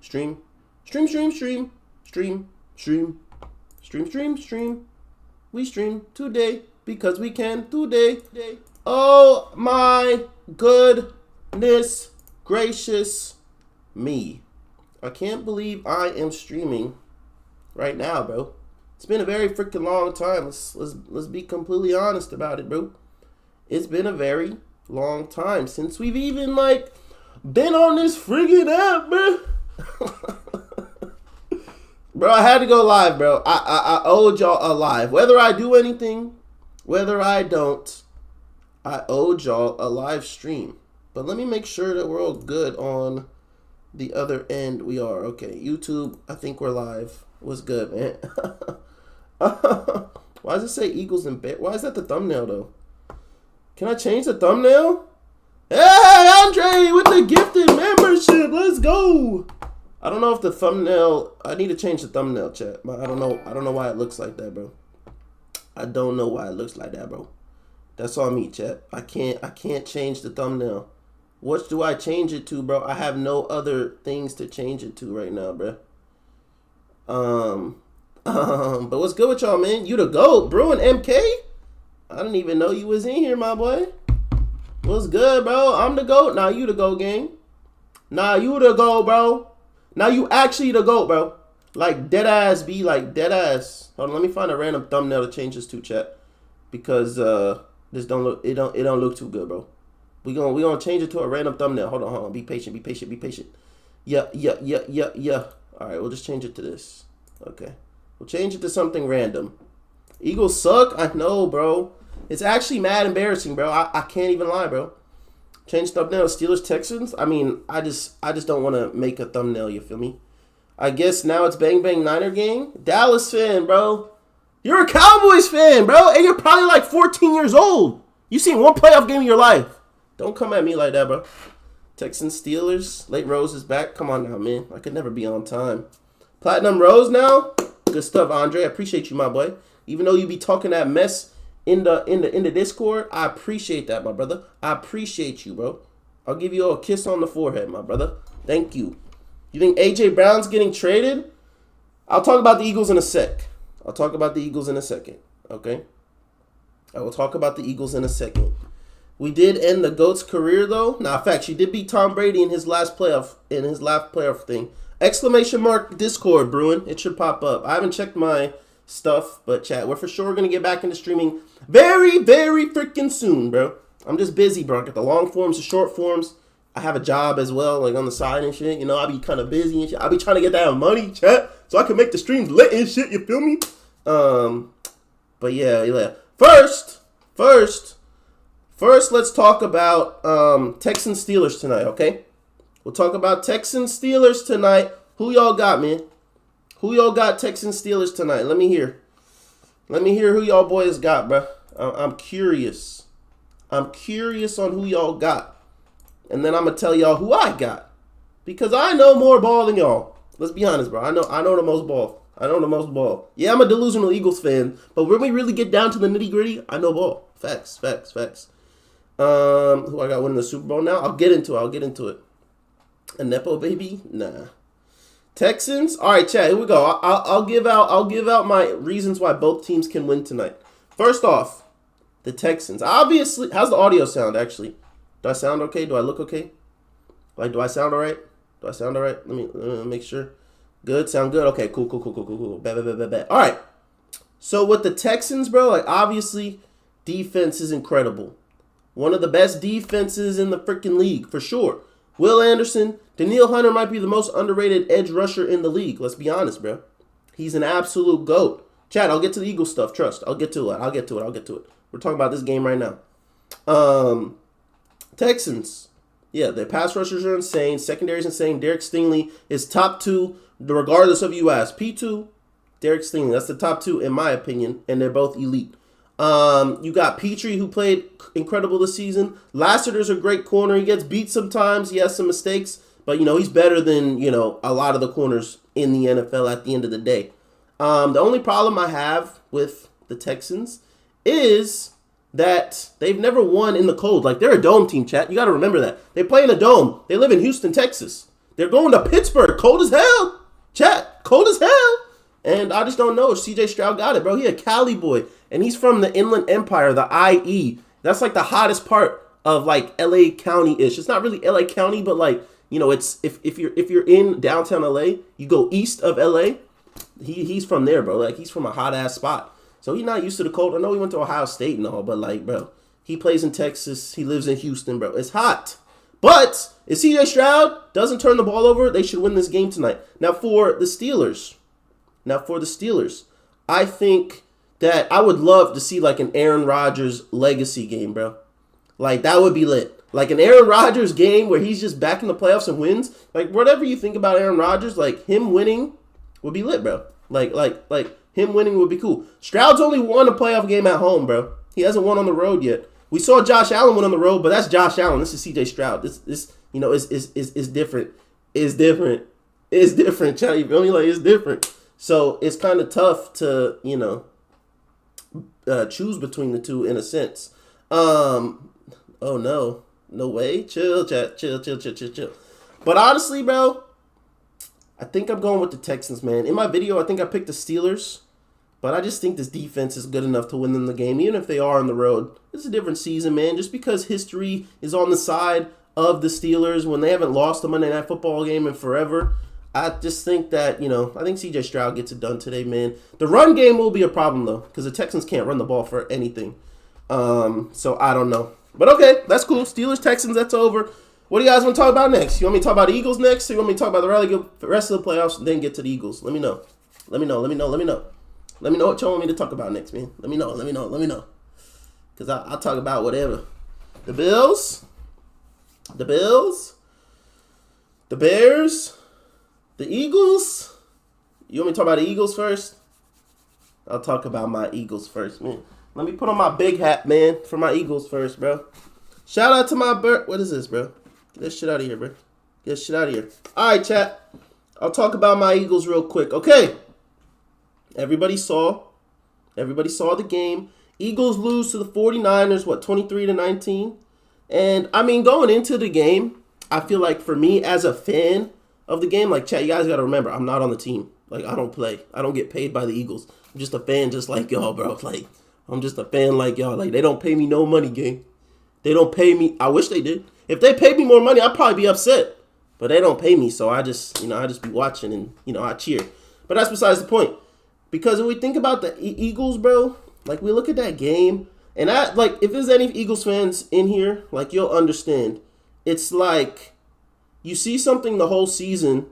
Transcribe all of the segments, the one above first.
stream, stream, stream, stream, stream, stream, stream, stream, stream. We stream today because we can today. Oh my goodness gracious me. I can't believe I am streaming right now, bro. It's been a very freaking long time. Let's be completely honest about it, bro. It's been a very long time since we've even like been on this friggin' app, bro. Bro, I had to go live, bro. I owed y'all a live. Whether I do anything, whether I don't, I owed y'all a live stream. But let me make sure that we're all good on the other end. We are. Okay, YouTube, I think we're live. What's good, man? Why does it say Eagles and Bears? Why is that the thumbnail, though? Can I change the thumbnail? Hey, Andre, with the gifted membership. Let's go. I don't know if the thumbnail, I need to change the thumbnail, chat. I don't know why it looks like that, bro. I don't know why it looks like that, bro. That's on me, chat. I can't change the thumbnail. What do I change it to, bro? I have no other things to change it to right now, bro. But what's good with y'all, man? You the GOAT, bro, and MK? I didn't even know you was in here, my boy. What's good, bro? I'm the GOAT. Nah, you the GOAT, gang. Nah, you the GOAT, bro. Now you actually the GOAT, bro. Like dead ass, be like dead ass. Hold on, let me find a random thumbnail to change this to, chat, because this don't look look too good, bro. We gonna change it to a random thumbnail. Hold on. Be patient. Yeah. All right, we'll just change it to this. Okay, we'll change it to something random. Eagles suck. I know, bro. It's actually mad embarrassing, bro. I can't even lie, bro. Change thumbnail, Steelers, Texans. I mean, I just don't want to make a thumbnail, you feel me? I guess now it's Bang Bang Niner gang. Dallas fan, bro. You're a Cowboys fan, bro. And you're probably like 14 years old. You seen one playoff game in your life. Don't come at me like that, bro. Texans, Steelers. Late Rose is back. Come on now, man. I could never be on time. Platinum Rose now. Good stuff, Andre. I appreciate you, my boy. Even though you be talking that mess in the Discord, I appreciate that, my brother. I appreciate you, bro. I'll give you a kiss on the forehead, my brother. Thank you. You think AJ Brown's getting traded? I'll talk about the Eagles in a sec. I'll talk about the Eagles in a second. Okay? I will talk about the Eagles in a second. We did end the GOAT's career, though. Now, in fact, she did beat Tom Brady in his last playoff thing. Exclamation mark Discord, Bruin. It should pop up. I haven't checked my stuff, but chat, we're for sure going to get back into streaming very, very freaking soon, bro. I'm just busy, bro. I got the long forms, the short forms. I have a job as well, like on the side and shit. You know, I be kind of busy and shit. I be trying to get that money, chat, so I can make the streams lit and shit. You feel me? But yeah. First, let's talk about Texans Steelers tonight, okay? We'll talk about Texans Steelers tonight. Who y'all got, man? Who y'all got Texans Steelers tonight? Let me hear. Let me hear who y'all boys got, bro. I'm curious. I'm curious on who y'all got. And then I'm going to tell y'all who I got. Because I know more ball than y'all. Let's be honest, bro. I know the most ball. I know the most ball. Yeah, I'm a delusional Eagles fan. But when we really get down to the nitty gritty, I know ball. Facts. Who I got winning the Super Bowl now? I'll get into it. A Nepo baby? Nah. Texans? All right, chat. Here we go. I'll give out my reasons why both teams can win tonight. First off, the Texans. Obviously, how's the audio sound, actually? Do I sound okay? Do I look okay? Like, do I sound all right? Let me make sure. Good? Sound good? Okay, cool. Bet. All right. So, with the Texans, bro, like, obviously, defense is incredible. One of the best defenses in the freaking league, for sure. Will Anderson, Daniil Hunter might be the most underrated edge rusher in the league. Let's be honest, bro. He's an absolute GOAT. Chad, I'll get to the Eagles stuff. Trust. I'll get to it. We're talking about this game right now. Texans. Yeah, their pass rushers are insane. Secondary's insane. Derek Stingley is top 2, regardless of you ask. P2, Derek Stingley. That's the top 2, in my opinion, and they're both elite. You got Petrie, who played incredible this season. Lassiter's a great corner. He gets beat sometimes. He has some mistakes. But, he's better than, a lot of the corners in the NFL at the end of the day. The only problem I have with the Texans is that they've never won in the cold. Like, they're a dome team, chat. You got to remember that. They play in a dome. They live in Houston, Texas. They're going to Pittsburgh. Cold as hell. Chat. Cold as hell. And I just don't know if CJ Stroud got it, bro. He a Cali boy. And he's from the Inland Empire, the IE. That's like the hottest part of like LA County-ish. It's not really LA County, but like, you know, it's if you're in downtown LA, you go east of LA. He's from there, bro. Like, he's from a hot ass spot. So he's not used to the cold. I know he went to Ohio State and all, but like, bro, he plays in Texas. He lives in Houston, bro. It's hot. But if CJ Stroud doesn't turn the ball over, they should win this game tonight. Now for the Steelers, I think that I would love to see like an Aaron Rodgers legacy game, bro. Like, that would be lit. Like an Aaron Rodgers game where he's just back in the playoffs and wins. Like, whatever you think about Aaron Rodgers, like him winning would be lit, bro. Like him winning would be cool. Stroud's only won a playoff game at home, bro. He hasn't won on the road yet. We saw Josh Allen win on the road, but that's Josh Allen. This is CJ Stroud. This you know, is different. It's different. It's different, Chad. You feel me? Like, it's different. So it's kind of tough to, you know, choose between the two in a sense. Oh no. No way. Chill, chat. Chill. But honestly, bro, I think I'm going with the Texans, man. In my video, I think I picked the Steelers. But I just think this defense is good enough to win them the game, even if they are on the road. It's a different season, man. Just because history is on the side of the Steelers when they haven't lost a Monday Night Football game in forever, I just think that, you know, I think CJ Stroud gets it done today, man. The run game will be a problem, though, because the Texans can't run the ball for anything. So I don't know. But okay, that's cool. Steelers, Texans, that's over. What do you guys want to talk about next? You want me to talk about the Eagles next? Or you want me to talk about the rest of the playoffs and then get to the Eagles? Let me know. Let me know what y'all want me to talk about next, man. Let me know. Because I'll talk about whatever. The Bills, the Bears, the Eagles. You want me to talk about the Eagles first? I'll talk about my Eagles first, man. Let me put on my big hat, man, for my Eagles first, bro. Shout out to my What is this, bro? Get this shit out of here, bro. Get this shit out of here. All right, chat. I'll talk about my Eagles real quick. Okay. Everybody saw the game. Eagles lose to the 49ers, 23-19. And, I mean, going into the game, I feel like for me as a fan of the game, like, chat, you guys got to remember, I'm not on the team. Like, I don't play. I don't get paid by the Eagles. I'm just a fan just like y'all, bro. Like, I'm just a fan like y'all. Like, they don't pay me no money, gang. They don't pay me. I wish they did. If they paid me more money, I'd probably be upset. But they don't pay me, so I just be watching and, I cheer. But that's besides the point. Because when we think about the Eagles, bro, like, we look at that game, and if there's any Eagles fans in here, like, you'll understand. It's like you see something the whole season,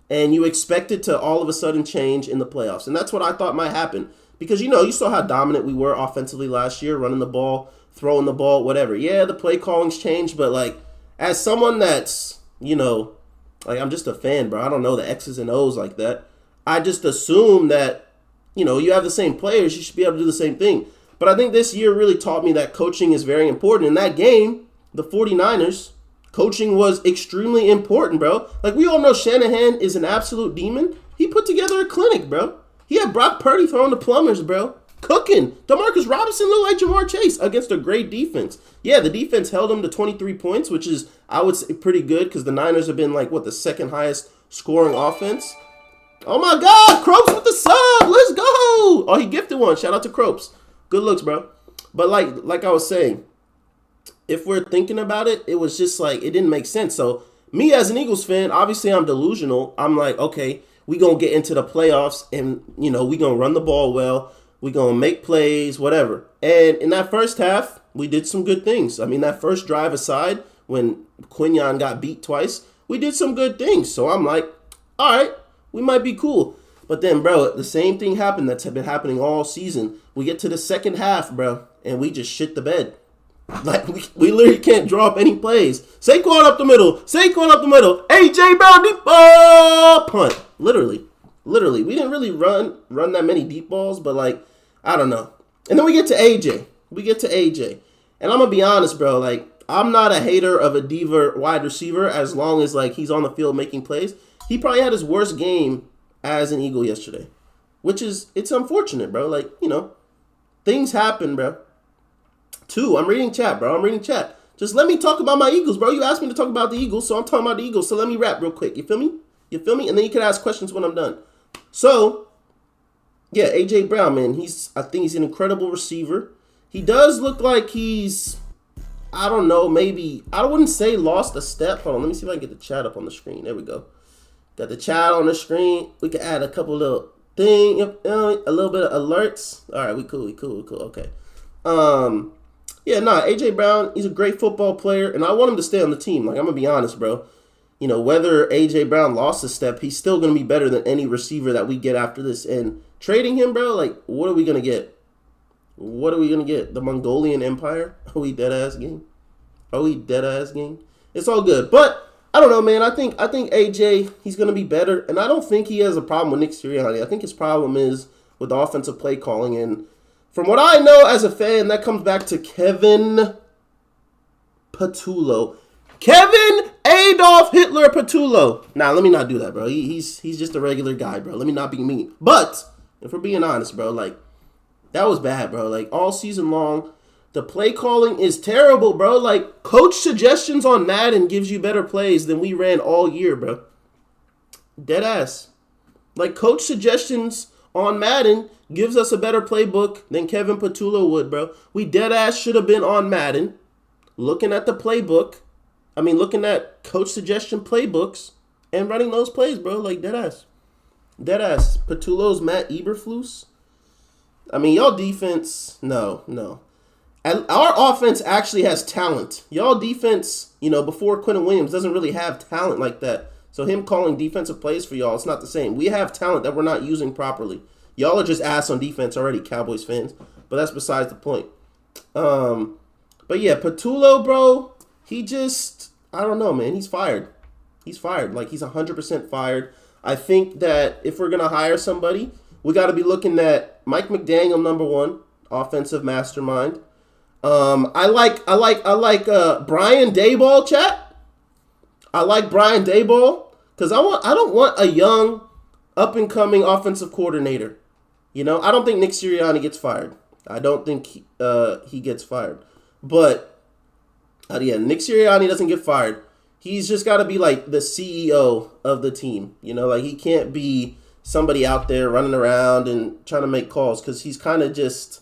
and you expect it to all of a sudden change in the playoffs. And that's what I thought might happen. Because, you saw how dominant we were offensively last year, running the ball, throwing the ball, whatever. Yeah, the play calling's changed, but, like, as someone that's, like, I'm just a fan, bro. I don't know the X's and O's like that. I just assume that, you have the same players, you should be able to do the same thing. But I think this year really taught me that coaching is very important. In that game, the 49ers, coaching was extremely important, bro. Like, we all know Shanahan is an absolute demon. He put together a clinic, bro. He had Brock Purdy throwing the plumbers, bro. Cooking. DeMarcus Robinson looked like Jamar Chase against a great defense. Yeah, the defense held him to 23 points, which is, I would say, pretty good because the Niners have been, like, the second highest scoring offense. Oh, my God. Cropes with the sub. Let's go. Oh, he gifted one. Shout out to Cropes. Good looks, bro. But, like I was saying, if we're thinking about it, it was just, like, it didn't make sense. So, me as an Eagles fan, obviously I'm delusional. I'm like, okay, we going to get into the playoffs and, we going to run the ball well. We going to make plays, whatever. And in that first half, we did some good things. I mean, that first drive aside, when Quinyon got beat twice, we did some good things. So I'm like, all right, we might be cool. But then, bro, the same thing happened that's been happening all season. We get to the second half, bro, and we just shit the bed. Like, we literally can't draw up any plays. Saquon up the middle. AJ Brown deep ball. Punt. Literally. We didn't really run that many deep balls, but, like, I don't know. And then we get to AJ. And I'm going to be honest, bro. Like, I'm not a hater of a diva wide receiver as long as, like, he's on the field making plays. He probably had his worst game as an Eagle yesterday, which is, it's unfortunate, bro. Like, things happen, bro. I'm reading chat, bro. Just Just let me talk about my Eagles, bro. You asked me to talk about the Eagles, so I'm talking about the Eagles. So let me rap real quick. You feel me? You feel me? And then you can ask questions when I'm done. So, yeah, A.J. Brown, man. I think he's an incredible receiver. He does look like he's, I don't know, maybe, I wouldn't say lost a step. Hold on, let me see if I can get the chat up on the screen. There we go. Got the chat on the screen. We can add a couple little things, a little bit of alerts. All right, we cool. Okay. Yeah, A.J. Brown, he's a great football player, and I want him to stay on the team. Like, I'm going to be honest, bro. You know, whether A.J. Brown lost a step, he's still going to be better than any receiver that we get after this. And trading him, bro, like, what are we going to get? What are we going to get? The Mongolian Empire? Are we dead-ass game? It's all good. But, I don't know, man. I think A.J., he's going to be better. And I don't think he has a problem with Nick Sirianni. I think his problem is with the offensive play calling. And from what I know as a fan, that comes back to Kevin Patullo. Kevin Adolf Hitler Patullo. Nah, let me not do that, bro. He's just a regular guy, bro. Let me not be mean. But, if we're being honest, bro, like, that was bad, bro. Like, all season long, the play calling is terrible, bro. Like, coach suggestions on Madden gives you better plays than we ran all year, bro. Dead ass. Like, coach suggestions on Madden gives us a better playbook than Kevin Patullo would, bro. We dead ass should have been on Madden looking at the playbook. Looking at coach suggestion playbooks and running those plays, bro. Like, dead ass. Patullo's Matt Eberflus. Y'all defense, no. Our offense actually has talent. Y'all defense, before Quentin Williams, doesn't really have talent like that. So him calling defensive plays for y'all, it's not the same. We have talent that we're not using properly. Y'all are just ass on defense already, Cowboys fans. But that's besides the point. But yeah, Patullo, bro, he just, I don't know, man. He's fired. Like, he's 100% fired. I think that if we're going to hire somebody, we got to be looking at Mike McDaniel, number one, offensive mastermind. I like Brian Daboll, chat. I like Brian Daboll because I don't want a young, up-and-coming offensive coordinator. I don't think Nick Sirianni gets fired. I don't think he gets fired. But Nick Sirianni doesn't get fired. He's just got to be like the CEO of the team. Like, he can't be somebody out there running around and trying to make calls because he's kind of just,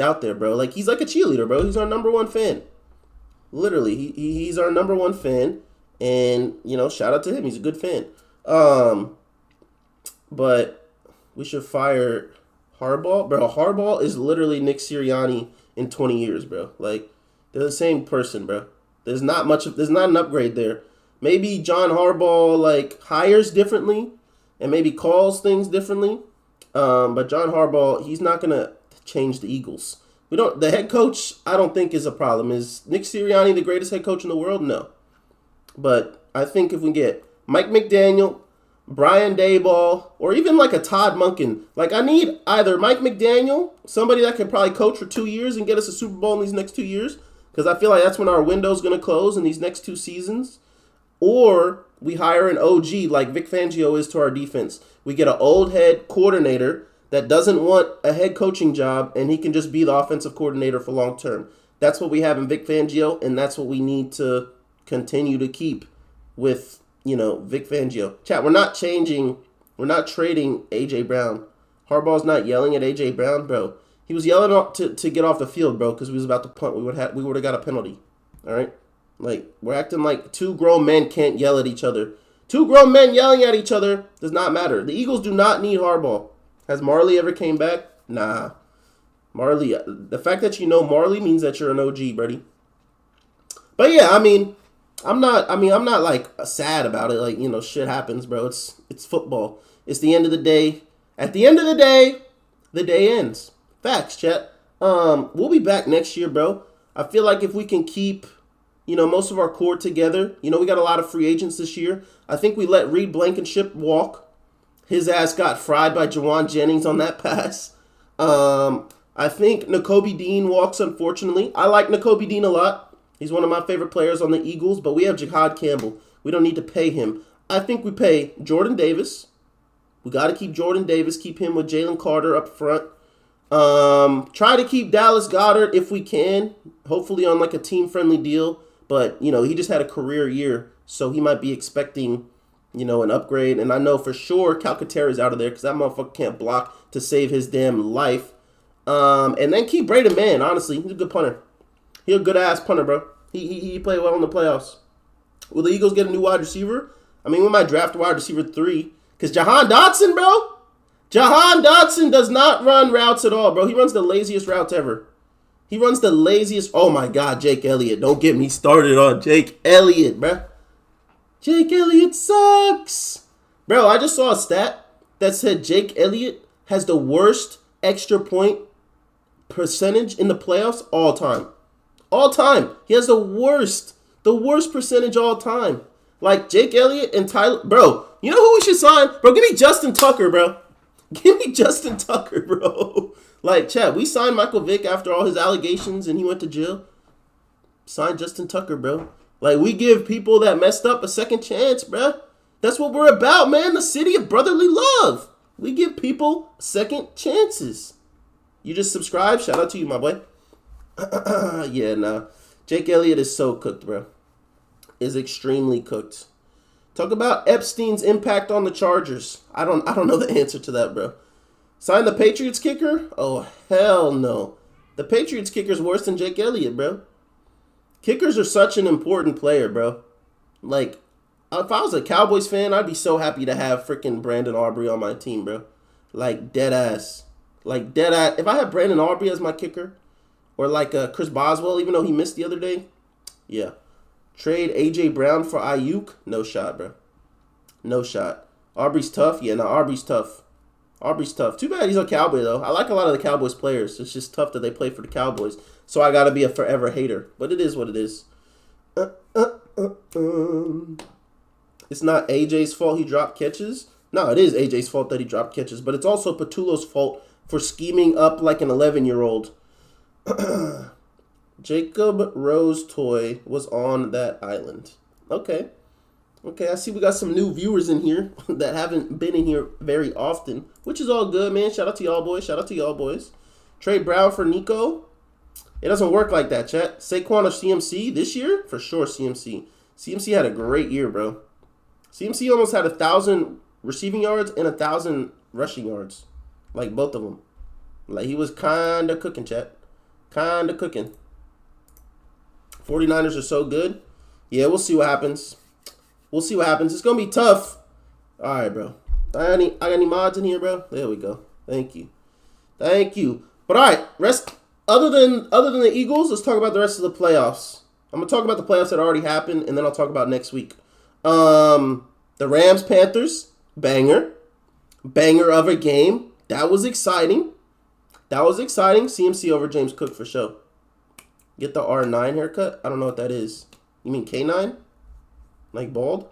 out there, bro. Like, he's like a cheerleader, bro. He's our number one fan. Literally, he's our number one fan. And, shout out to him. He's a good fan. But we should fire Harbaugh. Bro, Harbaugh is literally Nick Sirianni in 20 years, bro. Like, they're the same person, bro. There's not an upgrade there. Maybe John Harbaugh, like, hires differently and maybe calls things differently. But John Harbaugh, he's not going to change the Eagles. The head coach, I don't think is a problem. Is Nick Sirianni the greatest head coach in the world? No. But I think if we get Mike McDaniel, Brian Daboll, or even like a Todd Monken, like, I need either Mike McDaniel, somebody that can probably coach for 2 years and get us a Super Bowl in these next 2 years, because I feel like that's when our window's going to close in these next 2 seasons, or we hire an OG like Vic Fangio is to our defense. We get an old head coordinator that doesn't want a head coaching job, and he can just be the offensive coordinator for long term. That's what we have in Vic Fangio, and that's what we need to continue to keep with, Vic Fangio. Chat, we're not trading A.J. Brown. Harbaugh's not yelling at A.J. Brown, bro. He was yelling to get off the field, bro, because we was about to punt. We would have got a penalty, all right? Like, we're acting like 2 grown men can't yell at each other. 2 grown men yelling at each other does not matter. The Eagles do not need Harbaugh. Has Marley ever came back? Nah. Marley, the fact that you know Marley means that you're an OG, buddy. But yeah, I'm not like sad about it. Like, shit happens, bro. It's football. It's the end of the day. At the end of the day ends. Facts, chat. We'll be back next year, bro. I feel like if we can keep, most of our core together, we got a lot of free agents this year. I think we let Reed Blankenship walk. His ass got fried by Jawan Jennings on that pass. I think Nakobe Dean walks, unfortunately. I like Nakobe Dean a lot. He's one of my favorite players on the Eagles, but we have Jahad Campbell. We don't need to pay him. I think we pay Jordan Davis. We got to keep Jordan Davis, keep him with Jalen Carter up front. Try to keep Dallas Goedert if we can. Hopefully on like a team-friendly deal. But, you know, he just had a career year, so he might be expecting, you know, an upgrade. And I know for sure Calcaterra's out of there because that motherfucker can't block to save his damn life. And then keep Braden Mann, honestly. He's a good punter. He's a good-ass punter, bro. He played well in the playoffs. Will the Eagles get a new wide receiver? I mean, we might draft a wide receiver 3. Because Jahan Dotson, bro. Jahan Dotson does not run routes at all, bro. He runs the laziest routes ever. He runs the laziest. Oh, my God, Jake Elliott. Don't get me started on Jake Elliott, bro. Jake Elliott sucks. Bro, I just saw a stat that said Jake Elliott has the worst extra point percentage in the playoffs all time. All time. He has the worst percentage all time. Like Jake Elliott and Tyler. Bro, you know who we should sign? Bro, give me Justin Tucker, bro. Give me Justin Tucker, bro. Like, chat, we signed Michael Vick after all his allegations and he went to jail. Sign Justin Tucker, bro. Like, we give people that messed up a second chance, bro. That's what we're about, man. The city of brotherly love. We give people second chances. You just subscribe? Shout out to you, my boy. Yeah, nah. Jake Elliott is so cooked, bro. Is extremely cooked. Talk about Epstein's impact on the Chargers. I don't know the answer to that, bro. Sign the Patriots kicker? Oh, hell no. The Patriots kicker is worse than Jake Elliott, bro. Kickers are such an important player, bro. Like, if I was a Cowboys fan, I'd be so happy to have freaking Brandon Aubrey on my team, bro. Like, dead ass. Like, dead ass. If I had Brandon Aubrey as my kicker, or like Chris Boswell, even though he missed the other day, yeah. Trade A.J. Brown for Ayuk? No shot, bro. No shot. Aubrey's tough? Yeah, no, Aubrey's tough. Aubrey's tough. Too bad he's a Cowboy, though. I like a lot of the Cowboys players. It's just tough that they play for the Cowboys. So I got to be a forever hater. But it is what it is. It's not A.J.'s fault he dropped catches. No, it is A.J.'s fault that he dropped catches. But it's also Patullo's fault for scheming up like an 11-year-old. Jacob Rose Toy was on that island. Okay. Okay, I see we got some new viewers in here that haven't been in here very often, which is all good, man. Shout out to y'all boys. Shout out to y'all boys. Trade Brown for Nico. It doesn't work like that, chat. Saquon or CMC this year? For sure, CMC. CMC had a great year, bro. CMC almost had 1,000 receiving yards and 1,000 rushing yards. Like, both of them. Like, he was kind of cooking, chat. Kind of cooking. 49ers are so good. Yeah, we'll see what happens. We'll see what happens. It's going to be tough. All right, bro. I got any mods in here, bro? There we go. Thank you. Thank you. But all right, other than the Eagles, let's talk about the rest of the playoffs. I'm going to talk about the playoffs that already happened, and then I'll talk about next week. The Rams-Panthers, banger. Banger of a game. That was exciting. That was exciting. CMC over James Cook for sure. Get the R9 haircut? I don't know what that is. You mean K9? Like bald?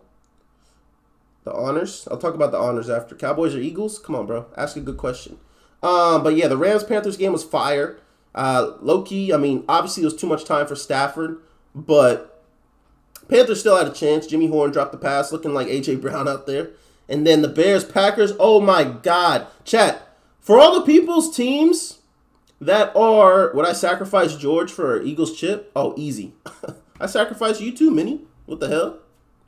The honors? I'll talk about the honors after. Cowboys or Eagles? Come on, bro. Ask a good question. But yeah, the Rams-Panthers game was fire. Low-key, I mean, obviously it was too much time for Stafford, but Panthers still had a chance. Jimmy Horn dropped the pass looking like A.J. Brown out there. And then the Bears-Packers, oh my God. Chat, for all the people's teams that are, would I sacrifice George for Eagles chip? Oh, easy. I sacrifice you too, Minnie. What the hell?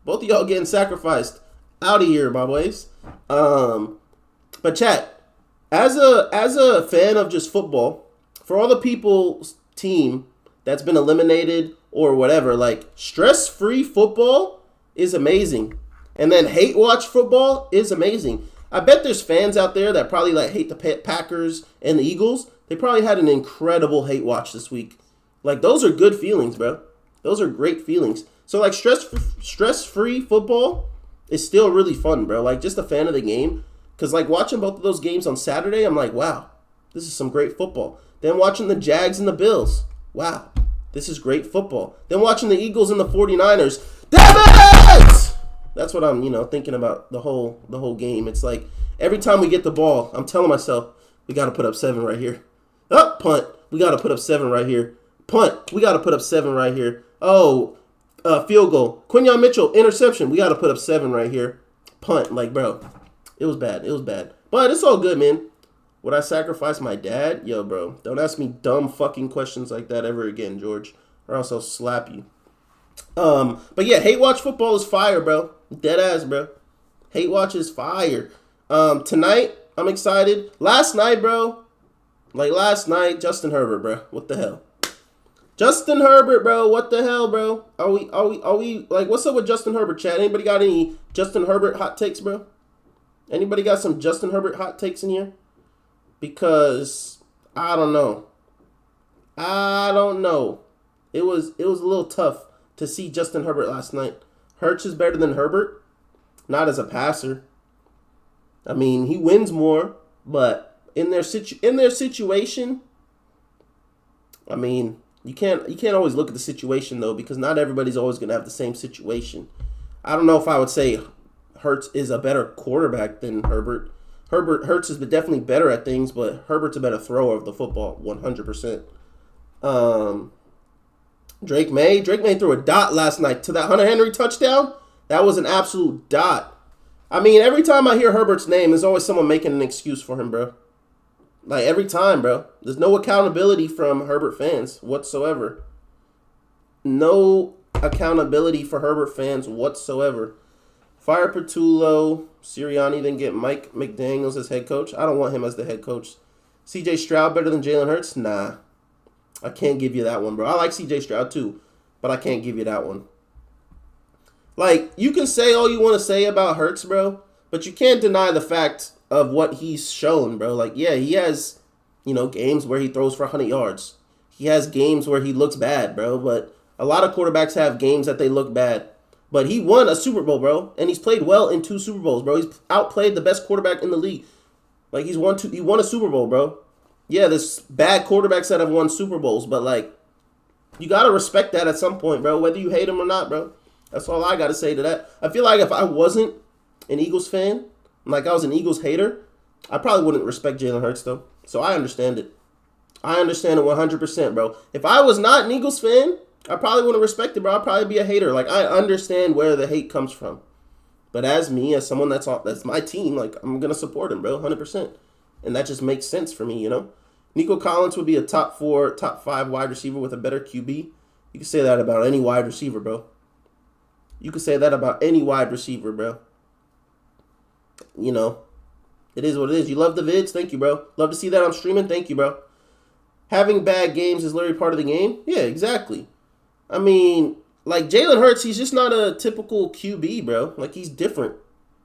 Both of y'all getting sacrificed. Out of here, my boys. But chat, as a fan of just football, for all the people's team that's been eliminated or whatever, like stress-free football is amazing. And then hate watch football is amazing. I bet there's fans out there that probably like hate the Packers and the Eagles. They probably had an incredible hate watch this week. Like, those are good feelings, bro. Those are great feelings. So, like, stress-free football is still really fun, bro. Like, just a fan of the game. Because, like, watching both of those games on Saturday, I'm like, wow, this is some great football. Then watching the Jags and the Bills, wow, this is great football. Then watching the Eagles and the 49ers, damn it! That's what I'm, thinking about the whole game. It's like, every time we get the ball, I'm telling myself, we got to put up 7 right here. Oh, punt. We got to put up 7 right here. Punt. We got to put up 7 right here. Oh, field goal. Quinyon Mitchell, interception. We got to put up 7 right here. Punt. Like, bro, it was bad. It was bad. But it's all good, man. Would I sacrifice my dad? Yo, bro, don't ask me dumb fucking questions like that ever again, George, or else I'll slap you. But yeah, Hate Watch Football is fire, bro. Dead ass, bro. Hate Watch is fire. Tonight, I'm excited. Last night, Justin Herbert, bro. What the hell? Justin Herbert, bro. What the hell, bro? Are we like, what's up with Justin Herbert, chat? Anybody got any Justin Herbert hot takes, bro? Anybody got some Justin Herbert hot takes in here? Because I don't know. It was a little tough to see Justin Herbert last night. Hurts is better than Herbert, not as a passer. I mean, he wins more, but in their situation, I mean, you can't always look at the situation though, because not everybody's always gonna have the same situation. I don't know if I would say Hurts is a better quarterback than Herbert. Hurts is definitely better at things, but Herbert's a better thrower of the football, 100%. Drake May threw a dot last night to that Hunter Henry touchdown. That was an absolute dot. I mean, every time I hear Herbert's name, there's always someone making an excuse for him, bro. Like, every time, bro. There's no accountability from Herbert fans whatsoever. No accountability for Herbert fans whatsoever. Fire Petullo. Sirianni then get Mike McDaniels as head coach. I don't want him as the head coach. CJ Stroud better than Jalen Hurts? Nah. I can't give you that one, bro. I like CJ Stroud too, but I can't give you that one. Like, you can say all you want to say about Hurts, bro, but you can't deny the fact of what he's shown, bro. Like, yeah, he has, games where he throws for 100 yards. He has games where he looks bad, bro, but a lot of quarterbacks have games that they look bad. But he won a Super Bowl, bro, and he's played well in 2 Super Bowls, bro. He's outplayed the best quarterback in the league. Like, he won a Super Bowl, bro. Yeah, there's bad quarterbacks that have won Super Bowls, but, like, you got to respect that at some point, bro, whether you hate him or not, bro. That's all I got to say to that. I feel like if I wasn't an Eagles fan, like I was an Eagles hater, I probably wouldn't respect Jalen Hurts, though. So I understand it. I understand it 100%, bro. If I was not an Eagles fan, I probably wouldn't respect it, bro. I'd probably be a hater. Like, I understand where the hate comes from. But as someone that's my team, like, I'm going to support him, bro, 100%. And that just makes sense for me, Nico Collins would be a top 4, top 5 wide receiver with a better QB. You can say that about any wide receiver, bro. You can say that about any wide receiver, bro. It is what it is. You love the vids? Thank you, bro. Love to see that on streaming? Thank you, bro. Having bad games is literally part of the game? Yeah, exactly. I mean, like, Jalen Hurts, he's just not a typical QB, bro. Like, he's different,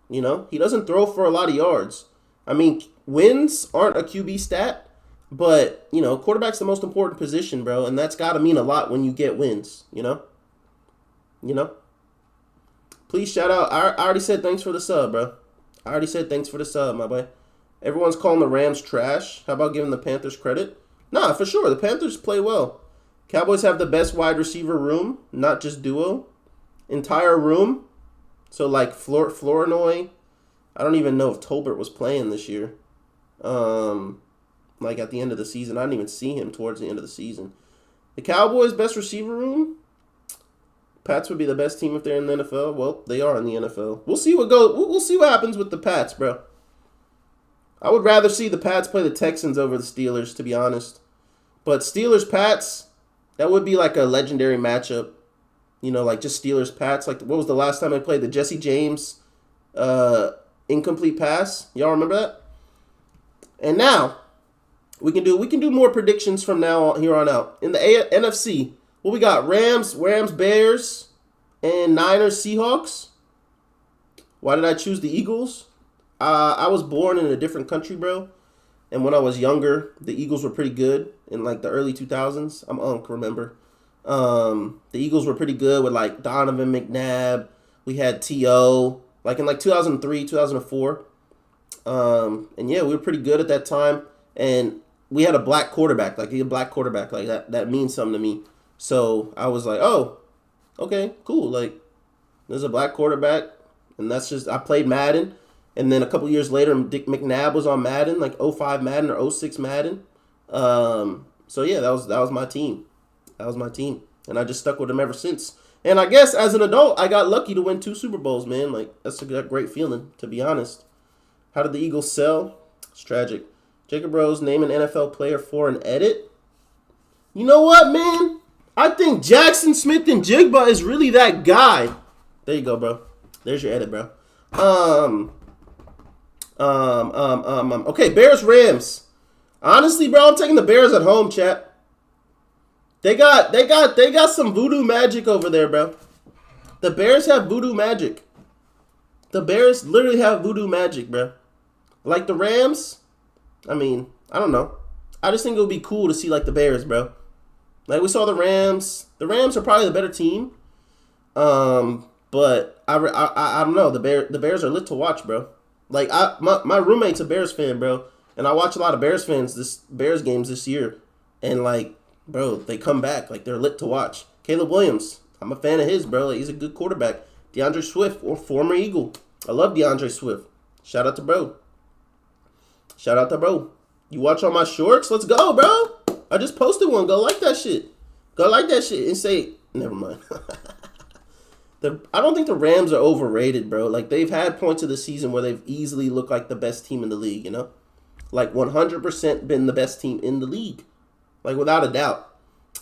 He doesn't throw for a lot of yards. I mean, wins aren't a QB stat, but, quarterback's the most important position, bro, and that's got to mean a lot when you get wins, Please shout out. I already said thanks for the sub, bro. I already said thanks for the sub, my boy. Everyone's calling the Rams trash. How about giving the Panthers credit? Nah, for sure. The Panthers play well. Cowboys have the best wide receiver room, not just duo. Entire room. So, like, Flournoy. I don't even know if Tolbert was playing this year. Like, at the end of the season. I didn't even see him towards the end of the season. The Cowboys' best receiver room? Pats would be the best team if they're in the NFL. Well, they are in the NFL. We'll see We'll see what happens with the Pats, bro. I would rather see the Pats play the Texans over the Steelers, to be honest. But Steelers-Pats, that would be like a legendary matchup. Like just Steelers-Pats. Like, what was the last time they played? The Jesse James incomplete pass. Y'all remember that? And now, we can do more predictions from here on out. In the NFC, what we got? Rams, Bears, and Niners, Seahawks. Why did I choose the Eagles? I was born in a different country, bro. And when I was younger, the Eagles were pretty good in, like, the early 2000s. I'm remember. The Eagles were pretty good with, like, Donovan McNabb. We had T.O. Like, in, like, 2003, 2004. And, yeah, we were pretty good at that time. And we had a black quarterback. Like, that means something to me. So I was like, oh, okay, cool. Like, there's a black quarterback, and that's just, I played Madden, and then a couple years later, Dick McNabb was on Madden, like 05 Madden or 06 Madden. So yeah, that was my team. That was my team, and I just stuck with him ever since. And I guess as an adult, I got lucky to win 2 Super Bowls, man. Like, that's a great feeling, to be honest. How did the Eagles sell? It's tragic. Jacob Rose, name an NFL player for an edit. You know what, man? I think Jackson Smith and Jigba is really that guy. There you go, bro. There's your edit, bro. Okay, Bears Rams. Honestly, bro, I'm taking the Bears at home, chat. They got some voodoo magic over there, bro. The Bears have voodoo magic. The Bears literally have voodoo magic, bro. Like the Rams, I mean, I don't know. I just think it would be cool to see like the Bears, bro. Like we saw the Rams. The Rams are probably the better team. But I don't know. The Bears are lit to watch, bro. Like my roommate's a Bears fan, bro, and I watch a lot of Bears games this year, and like, bro, they come back like they're lit to watch. Caleb Williams, I'm a fan of his, bro. Like, he's a good quarterback. DeAndre Swift, or former Eagle. I love DeAndre Swift. Shout out to bro. Shout out to bro. You watch all my shorts? Let's go, bro. I just posted one. Go like that shit. Go like that shit and say, never mind. I don't think the Rams are overrated, bro. Like, they've had points of the season where they've easily looked like the best team in the league, you know? Like, 100% been the best team in the league. Like, without a doubt.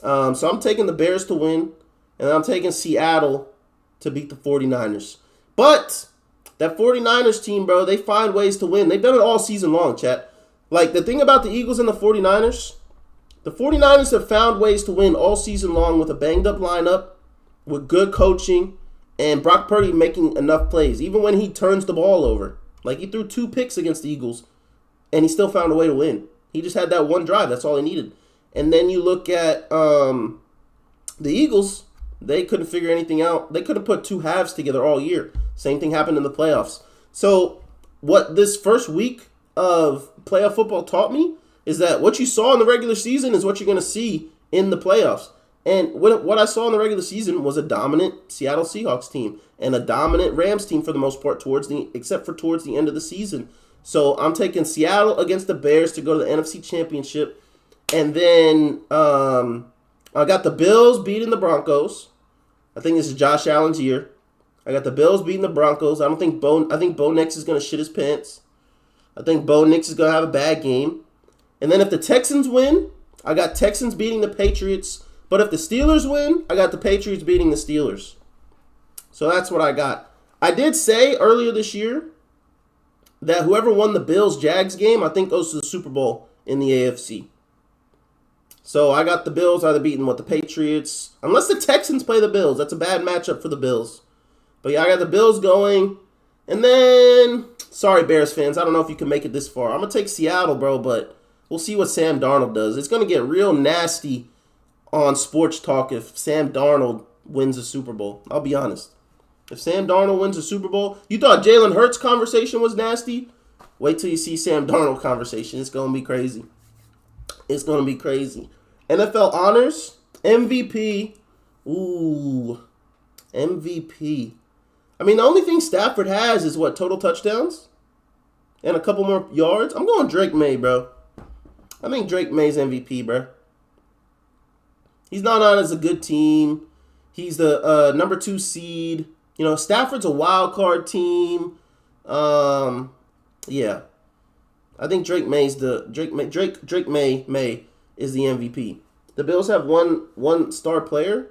So I'm taking the Bears to win, and I'm taking Seattle to beat the 49ers. But that 49ers team, bro, they find ways to win. They've done it all season long, chat. Like, the thing about the Eagles and the 49ers have found ways to win all season long with a banged-up lineup, with good coaching, and Brock Purdy making enough plays, even when he turns the ball over. Like, he threw 2 picks against the Eagles, and he still found a way to win. He just had that one drive. That's all he needed. And then you look at the Eagles, they couldn't figure anything out. They couldn't put 2 halves together all year. Same thing happened in the playoffs. So what this first week of playoff football taught me is that what you saw in the regular season is what you're going to see in the playoffs. And what I saw in the regular season was a dominant Seattle Seahawks team and a dominant Rams team for the most part except for towards the end of the season. So I'm taking Seattle against the Bears to go to the NFC Championship. And then I got the Bills beating the Broncos. I think this is Josh Allen's year. I got the Bills beating the Broncos. I think Bo Nix is going to shit his pants. I think Bo Nix is going to have a bad game. And then if the Texans win, I got Texans beating the Patriots. But if the Steelers win, I got the Patriots beating the Steelers. So that's what I got. I did say earlier this year that whoever won the Bills-Jags game, I think goes to the Super Bowl in the AFC. So I got the Bills either beating the Patriots. Unless the Texans play the Bills. That's a bad matchup for the Bills. But yeah, I got the Bills going. And then, sorry Bears fans, I don't know if you can make it this far. I'm going to take Seattle, bro, but we'll see what Sam Darnold does. It's going to get real nasty on Sports Talk if Sam Darnold wins a Super Bowl. I'll be honest. If Sam Darnold wins a Super Bowl, you thought Jalen Hurts' conversation was nasty? Wait till you see Sam Darnold conversation. It's going to be crazy. It's going to be crazy. NFL honors, MVP. Ooh, MVP. I mean, the only thing Stafford has is what, total touchdowns? And a couple more yards? I'm going Drake May, bro. I think Drake May's MVP, bro. He's not on as a good team. He's the number 2 seed. You know, Stafford's a wild card team. Yeah. I think Drake May is the MVP. The Bills have one star player.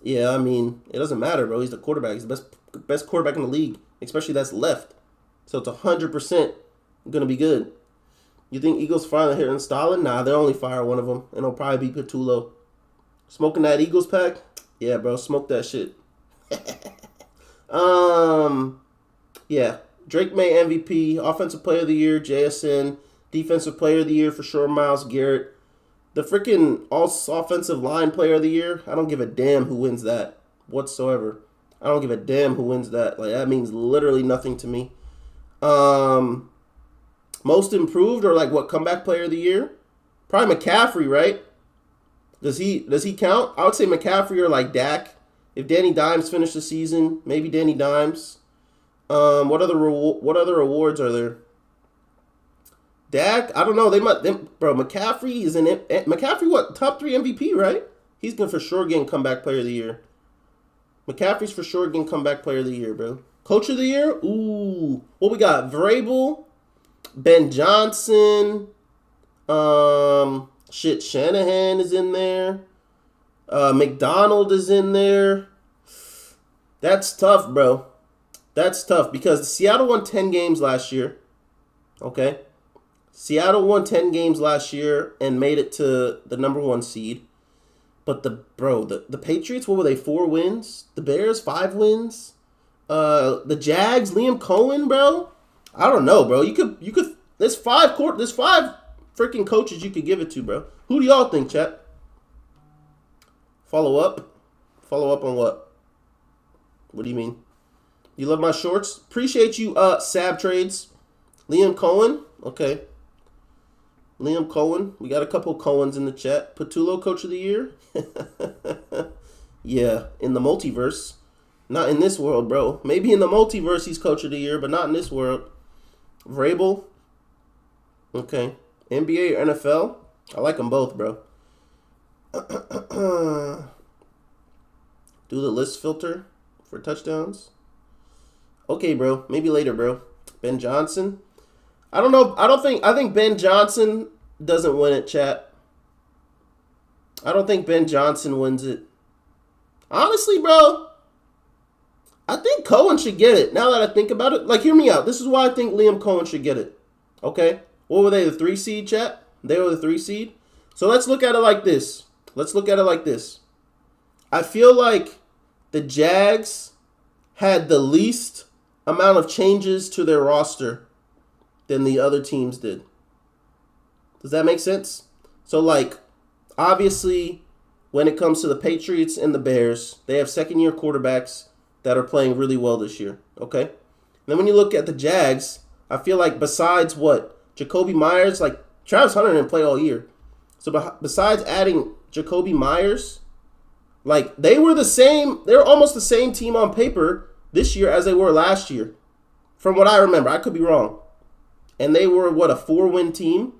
Yeah, I mean, it doesn't matter, bro. He's the quarterback. He's the best quarterback in the league, especially that's left. So it's 100% gonna be good. You think Eagles finally hitting Stalin? Nah, they'll only fire one of them, and it'll probably be Patullo. Smoking that Eagles pack? Yeah, bro, smoke that shit. Yeah. Drake May MVP, Offensive Player of the Year, JSN, Defensive Player of the Year for sure, Myles Garrett. The freaking Offensive Line Player of the Year, I don't give a damn who wins that whatsoever. I don't give a damn who wins that. Like, that means literally nothing to me. Most Improved or like what, Comeback Player of the Year? Probably McCaffrey, right? Does he count? I would say McCaffrey or like Dak. If Danny Dimes finished the season, maybe Danny Dimes. What other awards are there? Dak, I don't know. Bro, McCaffrey is McCaffrey what? Top 3 MVP, right? He's gonna for sure getting Comeback Player of the Year. McCaffrey's for sure getting Comeback Player of the Year, bro. Coach of the Year? Ooh. What we got? Vrabel, Ben Johnson. Shit, Shanahan is in there. McDonald is in there. That's tough, bro. That's tough because Seattle won 10 games last year. Okay? Seattle won 10 games last year and made it to the number 1 seed. But the Patriots, what were they? 4 wins? The Bears, 5 wins? The Jags, Liam Cohen, bro? I don't know, bro. You could there's 5 freaking coaches you could give it to, bro. Who do y'all think, chat? Follow up? Follow up on what? What do you mean? You love my shorts? Appreciate you, Sab Trades. Liam Cohen? Okay. Liam Cohen. We got a couple Cohens in the chat. Patullo, Coach of the Year? Yeah, in the multiverse. Not in this world, bro. Maybe in the multiverse he's Coach of the Year, but not in this world. Vrabel? Okay. NBA or NFL? I like them both, bro. Do the list filter for touchdowns. Okay, bro. Maybe later, bro. Ben Johnson. I don't know. I think Ben Johnson doesn't win it, chat. I don't think Ben Johnson wins it. Honestly, bro, I think Cohen should get it. Now that I think about it. Like, hear me out. This is why I think Liam Cohen should get it. Okay? What were they, the 3 seed, chat? They were the 3 seed. So let's look at it like this. I feel like the Jags had the least amount of changes to their roster than the other teams did. Does that make sense? So, like, obviously, when it comes to the Patriots and the Bears, they have second-year quarterbacks that are playing really well this year, okay? Then when you look at the Jags, I feel like besides Jacoby Myers, like, Travis Hunter didn't play all year. So besides adding Jacoby Myers, like, they were almost the same team on paper this year as they were last year. From what I remember. I could be wrong. And they were, a 4-win team?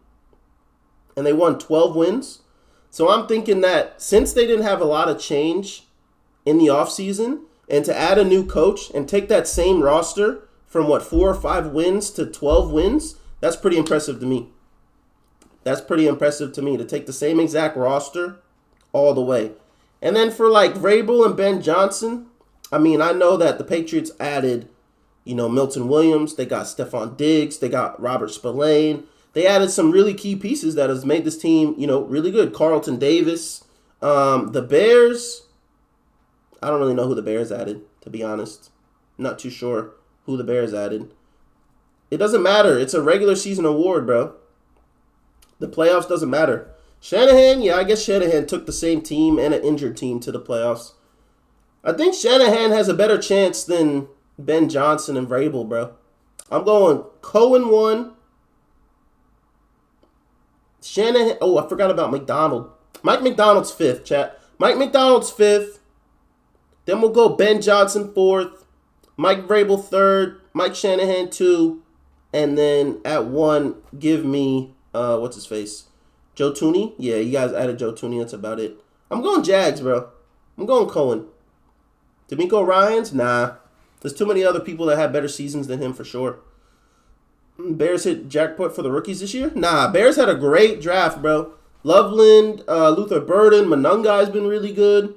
And they won 12 wins? So I'm thinking that since they didn't have a lot of change in the offseason, and to add a new coach and take that same roster from, 4 or 5 wins to 12 wins, that's pretty impressive to me. That's pretty impressive to me, to take the same exact roster all the way. And then for, Vrabel and Ben Johnson, I mean, I know that the Patriots added, Milton Williams. They got Stephon Diggs. They got Robert Spillane. They added some really key pieces that has made this team, really good. Carlton Davis. The Bears, I don't really know who the Bears added, to be honest. I'm not too sure who the Bears added. It doesn't matter. It's a regular season award, bro. The playoffs doesn't matter. Shanahan, yeah, I guess Shanahan took the same team and an injured team to the playoffs. I think Shanahan has a better chance than Ben Johnson and Vrabel, bro. I'm going Cohen 1. Shanahan, I forgot about McDonald. Mike McDonald's 5th, chat. Mike McDonald's 5th. Then we'll go Ben Johnson 4th. Mike Vrabel 3rd. Mike Shanahan 2. And then at 1, give me, what's his face? Joe Tooney? Yeah, you guys added Joe Tooney. That's about it. I'm going Jags, bro. I'm going Cohen. D'Amico Ryans? Nah. There's too many other people that had better seasons than him for sure. Bears hit jackpot for the rookies this year? Nah, Bears had a great draft, bro. Loveland, Luther Burden, Monungai's been really good.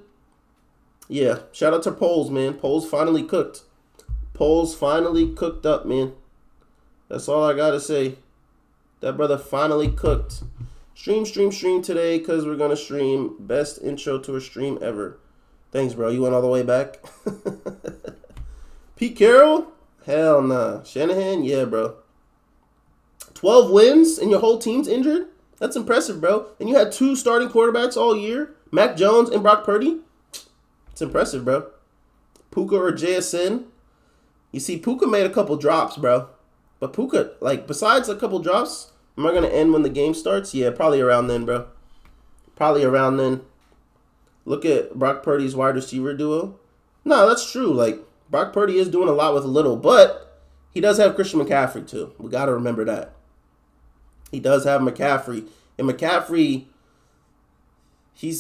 Yeah, shout out to Poles, man. Poles finally cooked. Poles finally cooked up, man. That's all I got to say. That brother finally cooked. Stream today because we're going to stream best intro to a stream ever. Thanks, bro. You went all the way back? Pete Carroll? Hell nah. Shanahan? Yeah, bro. 12 wins and your whole team's injured? That's impressive, bro. And you had 2 starting quarterbacks all year? Mac Jones and Brock Purdy? It's impressive, bro. Puka or JSN? You see, Puka made a couple drops, bro. But Puka, besides a couple drops, am I going to end when the game starts? Yeah, probably around then, bro. Probably around then. Look at Brock Purdy's wide receiver duo. No, that's true. Brock Purdy is doing a lot with little, but he does have Christian McCaffrey, too. We got to remember that. He does have McCaffrey. And McCaffrey, he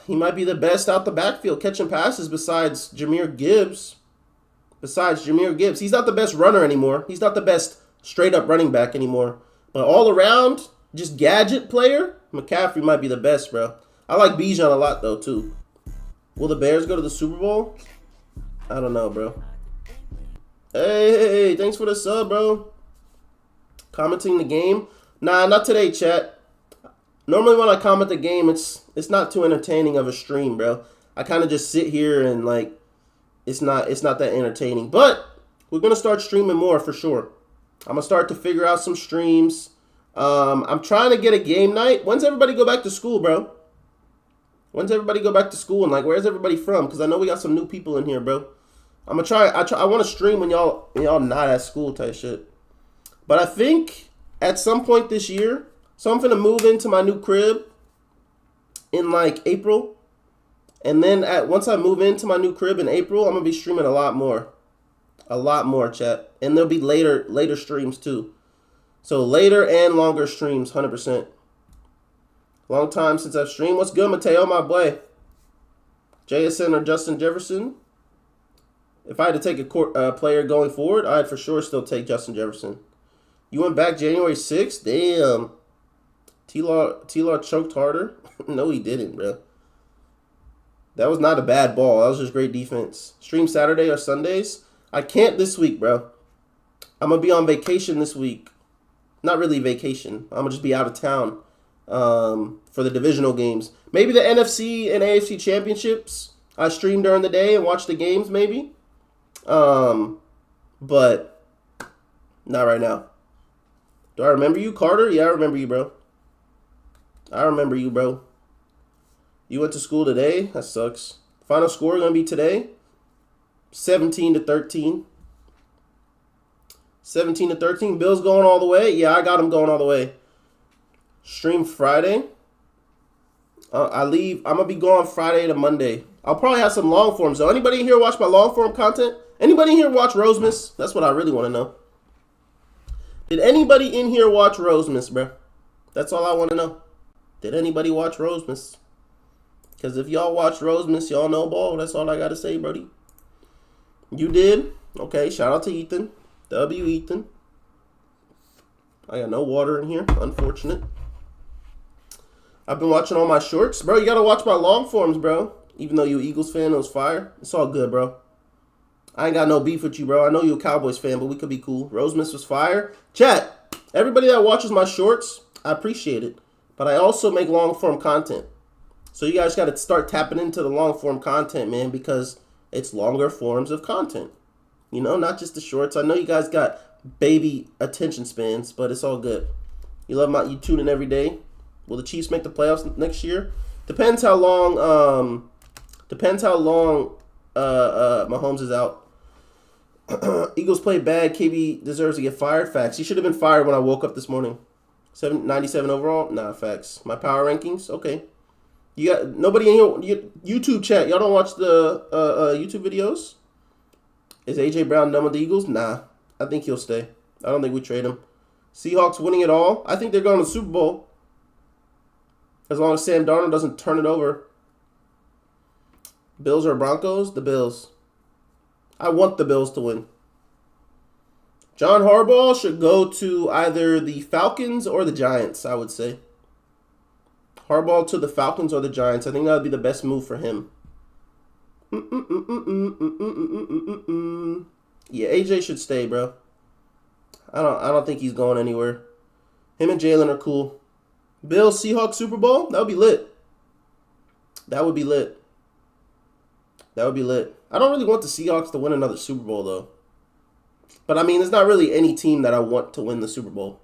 might be the best out the backfield catching passes besides Jahmyr Gibbs. He's not the best runner anymore. He's not the best straight-up running back anymore. But all around, just gadget player, McCaffrey might be the best, bro. I like Bijan a lot, though, too. Will the Bears go to the Super Bowl? I don't know, bro. Hey, thanks for the sub, bro. Commenting the game? Nah, not today, chat. Normally when I comment the game, it's not too entertaining of a stream, bro. I kind of just sit here and, like, it's not that entertaining. But we're going to start streaming more for sure. I'm going to start to figure out some streams. I'm trying to get a game night. When's everybody go back to school, bro? When's everybody go back to school? And, like, where's everybody from? Because I know we got some new people in here, bro. I'm going to try. I want to stream when y'all not at school type shit. But I think at some point this year, so I'm going to move into my new crib in, like, April. And then once I move into my new crib in April, I'm going to be streaming a lot more. A lot more, chat. And there'll be later streams, too. So later and longer streams, 100%. Long time since I've streamed. What's good, Mateo, my boy? JSN or Justin Jefferson? If I had to take a player going forward, I'd for sure still take Justin Jefferson. You went back January 6th? Damn. T-Law choked harder? No, he didn't, bro. That was not a bad ball. That was just great defense. Stream Saturday or Sundays? I can't this week, bro. I'm going to be on vacation this week. Not really vacation. I'm going to just be out of town for the divisional games. Maybe the NFC and AFC championships. I stream during the day and watch the games, maybe. But not right now. Do I remember you, Carter? Yeah, I remember you, bro. I remember you, bro. You went to school today? That sucks. Final score going to be today? 17-13. 17-13. Bills going all the way? Yeah, I got them going all the way. Stream Friday. I leave. I'm going to be gone Friday to Monday. I'll probably have some long forms, though. Anybody in here watch my long form content? Anybody in here watch Rosemas? That's what I really want to know. Did anybody in here watch Rosemas, bro? That's all I want to know. Did anybody watch Rosemas? Because if y'all watch Rosemas, y'all know ball. That's all I got to say, Brody. You did? Okay, shout out to Ethan. W. Ethan. I got no water in here. Unfortunate. I've been watching all my shorts. Bro, you got to watch my long forms, bro. Even though you're an Eagles fan, it was fire. It's all good, bro. I ain't got no beef with you, bro. I know you're a Cowboys fan, but we could be cool. Rosemas was fire. Chat, everybody that watches my shorts, I appreciate it. But I also make long-form content. So you guys got to start tapping into the long-form content, man, because it's longer forms of content. You know, not just the shorts. I know you guys got baby attention spans, but it's all good. You tune in every day. Will the Chiefs make the playoffs next year? Depends how long Mahomes is out. Eagles play bad. KB deserves to get fired. Facts. He should have been fired when I woke up this morning. 97 overall? Nah, facts. My power rankings? Okay. You got nobody in here. YouTube chat. Y'all don't watch the YouTube videos? Is AJ Brown done with the Eagles? Nah. I think he'll stay. I don't think we trade him. Seahawks winning it all? I think they're going to the Super Bowl. As long as Sam Darnold doesn't turn it over. Bills or Broncos? The Bills. I want the Bills to win. John Harbaugh should go to either the Falcons or the Giants, I would say. Harbaugh to the Falcons or the Giants. I think that would be the best move for him. Yeah, AJ should stay, bro. I don't think he's going anywhere. Him and Jalen are cool. Bills Seahawks Super Bowl? That would be lit. That would be lit. That would be lit. I don't really want the Seahawks to win another Super Bowl, though. But, I mean, there's not really any team that I want to win the Super Bowl.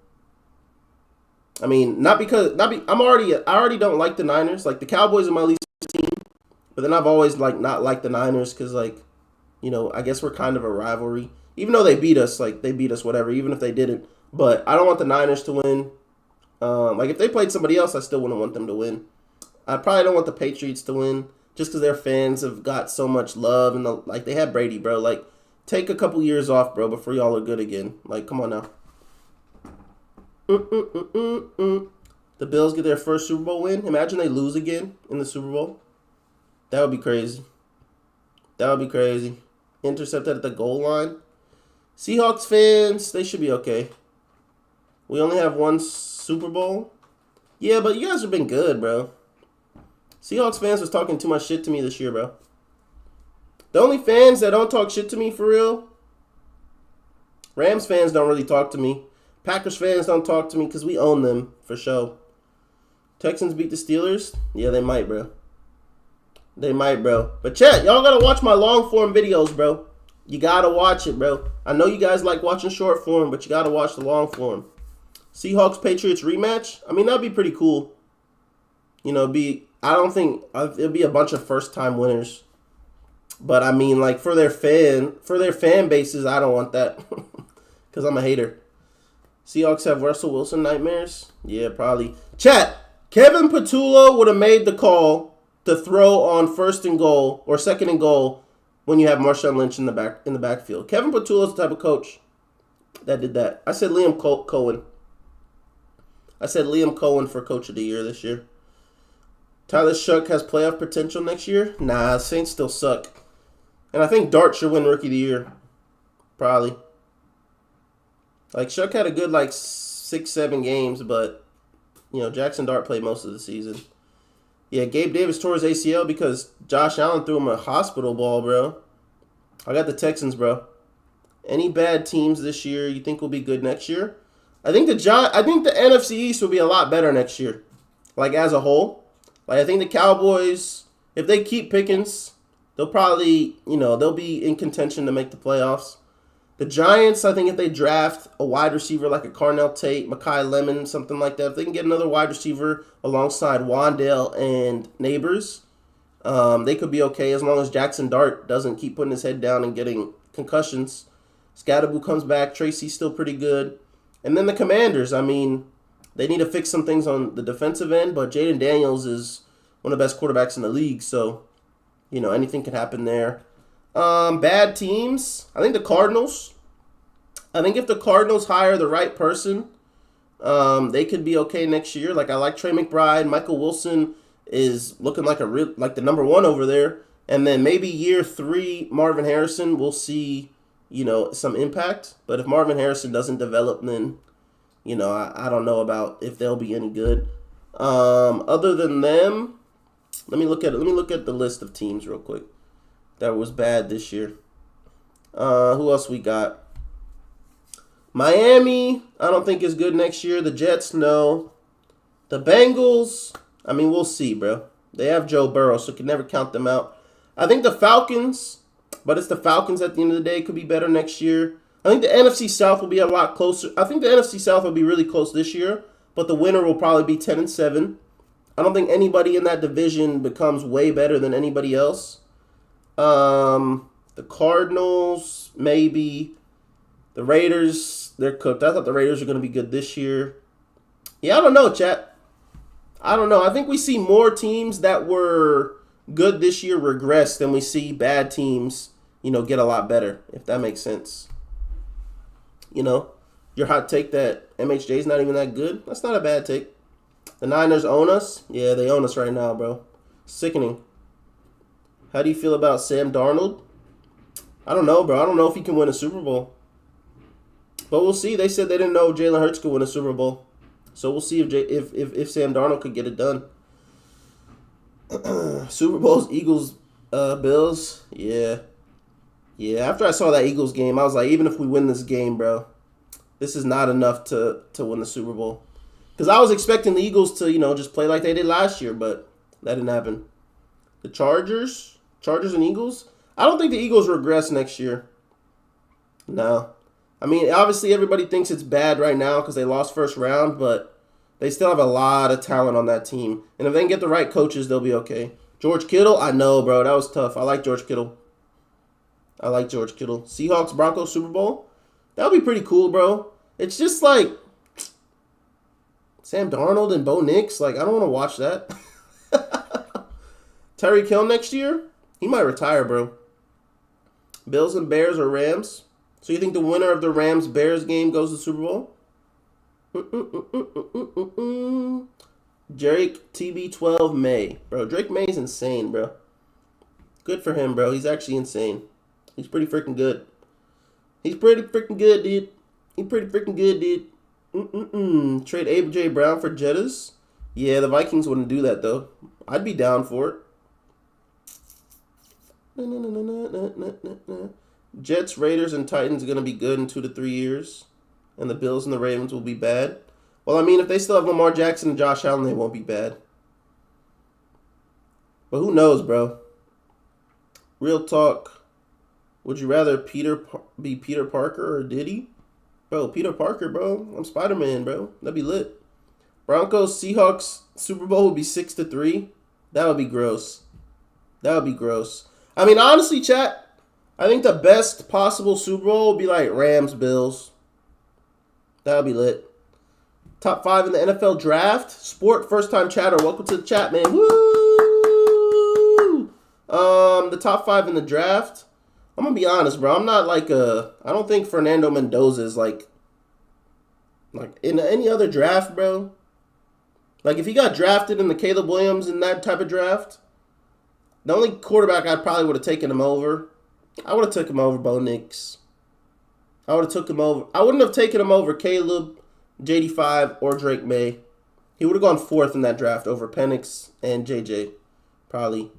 I mean, I already don't like the Niners. Like, the Cowboys are my least team. But then I've always, like, not liked the Niners because, like, you know, I guess we're kind of a rivalry. Even though they beat us, like, they beat us, whatever, even if they didn't. But I don't want the Niners to win. Like, if they played somebody else, I still wouldn't want them to win. I probably don't want the Patriots to win just because their fans have got so much love. And, like, they had Brady, bro. Like, take a couple years off, bro, before y'all are good again. Like, come on now. The Bills get their first Super Bowl win. Imagine they lose again in the Super Bowl. That would be crazy. That would be crazy. Intercepted at the goal line. Seahawks fans, they should be okay. We only have one Super Bowl. Yeah, but you guys have been good, bro. Seahawks fans was talking too much shit to me this year, bro. The only fans that don't talk shit to me for real, Rams fans don't really talk to me. Packers fans don't talk to me because we own them for sure. Texans beat the Steelers? Yeah, they might, bro. They might, bro. But chat, y'all gotta watch my long form videos, bro. You gotta watch it, bro. I know you guys like watching short form, but you gotta watch the long form. Seahawks Patriots rematch? I mean, that'd be pretty cool. You know, I don't think it'll be a bunch of first time winners. But I mean, like for their fan bases, I don't want that because I'm a hater. Seahawks have Russell Wilson nightmares? Yeah, probably. Chat, Kevin Patullo would have made the call to throw on first and goal or second and goal when you have Marshawn Lynch in the backfield. Kevin Patullo's the type of coach that did that. I said Liam Cohen. I said Liam Cohen for Coach of the Year this year. Tyler Shuck has playoff potential next year? Nah, Saints still suck. And I think Dart should win Rookie of the Year. Probably. Like, Shuck had a good, 6-7 games, but, Jackson Dart played most of the season. Yeah, Gabe Davis tore his ACL because Josh Allen threw him a hospital ball, bro. I got the Texans, bro. Any bad teams this year you think will be good next year? I think the NFC East will be a lot better next year. As a whole. I think the Cowboys, if they keep Pickens, they'll probably, they'll be in contention to make the playoffs. The Giants, I think if they draft a wide receiver like a Carnell Tate, Mekhi Lemon, something like that, if they can get another wide receiver alongside Wandale and Neighbors, they could be okay as long as Jackson Dart doesn't keep putting his head down and getting concussions. Scatterboo comes back. Tracy's still pretty good. And then the Commanders, I mean, they need to fix some things on the defensive end, but Jaden Daniels is one of the best quarterbacks in the league, so, anything can happen there. Bad teams. I think the Cardinals. I think if the Cardinals hire the right person, they could be okay next year. I like Trey McBride. Michael Wilson is looking like the number one over there. And then maybe year 3, Marvin Harrison, we'll see, some impact. But if Marvin Harrison doesn't develop, then, I don't know about if they'll be any good. Other than them, let me look at the list of teams real quick that was bad this year. Who else we got? Miami, I don't think is good next year. The Jets, no. The Bengals, I mean, we'll see, bro. They have Joe Burrow, so can never count them out. I think the Falcons, but it's the Falcons at the end of the day, could be better next year. I think the NFC South will be a lot closer. I think the NFC South will be really close this year, but the winner will probably be 10-7. I don't think anybody in that division becomes way better than anybody else. The Cardinals, maybe. The Raiders, they're cooked. I thought the Raiders were going to be good this year. Yeah, I don't know, chat. I don't know. I think we see more teams that were good this year regress than we see bad teams, get a lot better, if that makes sense. Your hot take that MHJ is not even that good, that's not a bad take. The Niners own us? Yeah, they own us right now, bro. Sickening. How do you feel about Sam Darnold? I don't know, bro. I don't know if he can win a Super Bowl. But we'll see. They said they didn't know Jalen Hurts could win a Super Bowl. So we'll see if Sam Darnold could get it done. Super Bowls, Eagles, Bills. Yeah. Yeah, after I saw that Eagles game, I was like, even if we win this game, bro, this is not enough to win the Super Bowl. Because I was expecting the Eagles to, just play like they did last year, but that didn't happen. The Chargers and Eagles. I don't think the Eagles regress next year. No. I mean, obviously everybody thinks it's bad right now because they lost first round, but they still have a lot of talent on that team. And if they can get the right coaches, they'll be okay. George Kittle, I know, bro. That was tough. I like George Kittle. Seahawks, Broncos, Super Bowl. That would be pretty cool, bro. It's just like Sam Darnold and Bo Nix. I don't want to watch that. Tyreek Hill next year? He might retire, bro. Bills and Bears or Rams? So you think the winner of the Rams-Bears game goes to the Super Bowl? Drake TB12 May. Bro, Drake May's insane, bro. Good for him, bro. He's actually insane. He's pretty freaking good. He's pretty freaking good, dude. Trade A.J. Brown for Jettas? Yeah, the Vikings wouldn't do that, though. I'd be down for it. Jets, Raiders, and Titans are going to be good in 2 to 3 years. And the Bills and the Ravens will be bad. Well, I mean, if they still have Lamar Jackson and Josh Allen, they won't be bad. But who knows, bro? Real talk. Would you rather be Peter Parker or Diddy? Bro, Peter Parker, bro. I'm Spider-Man, bro. That'd be lit. Broncos, Seahawks, Super Bowl would be 6 to 3. That would be gross. That would be gross. I mean, honestly, chat, I think the best possible Super Bowl would be like Rams, Bills. That would be lit. Top 5 in the NFL draft. Sport, first-time chatter. Welcome to the chat, man. Woo! The top 5 in the draft. I'm going to be honest, bro. I'm not like I don't think Fernando Mendoza is like in any other draft, bro. Like, if he got drafted in the Caleb Williams in that type of draft, the only quarterback I probably would have taken him over, I would have took him over Bo Nix. I would have took him over. I wouldn't have taken him over Caleb, JD5, or Drake May. He would have gone 4th in that draft over Penix and JJ, probably.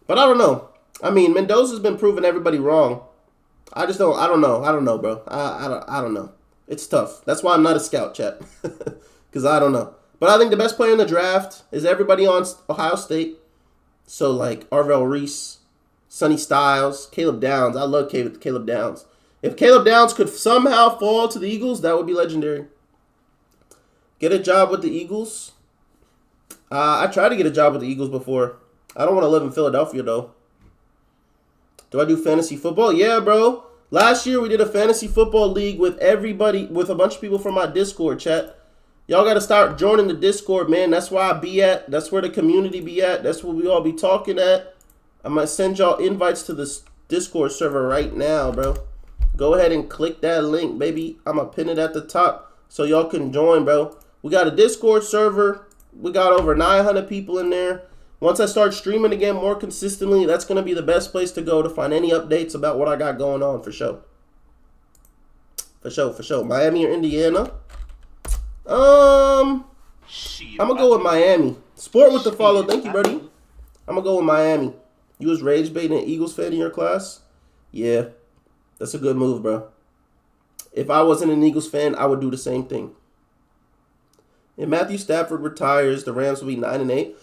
But I don't know. I mean, Mendoza's been proving everybody wrong. I don't know, bro. I don't know. It's tough. That's why I'm not a scout, chat. Because I don't know. But I think the best player in the draft is everybody on Ohio State. So, like, Arvell Reese, Sonny Styles, Caleb Downs. I love Caleb Downs. If Caleb Downs could somehow fall to the Eagles, that would be legendary. Get a job with the Eagles. I tried to get a job with the Eagles before. I don't want to live in Philadelphia, though. Do I do fantasy football? Yeah, bro. Last year, we did a fantasy football league with everybody, with a bunch of people from my Discord, chat. Y'all got to start joining the Discord, man. That's where I be at. That's where the community be at. That's where we all be talking at. I'm going to send y'all invites to this Discord server right now, bro. Go ahead and click that link, baby. I'm going to pin it at the top so y'all can join, bro. We got a Discord server. We got over 900 people in there. Once I start streaming again more consistently, that's going to be the best place to go to find any updates about what I got going on, for sure. For sure. Miami or Indiana? I'm going to go with Miami. Sport with the follow. Thank you, buddy. I'm going to go with Miami. You was rage baiting an Eagles fan in your class? Yeah. That's a good move, bro. If I wasn't an Eagles fan, I would do the same thing. If Matthew Stafford retires, the Rams will be 9-8.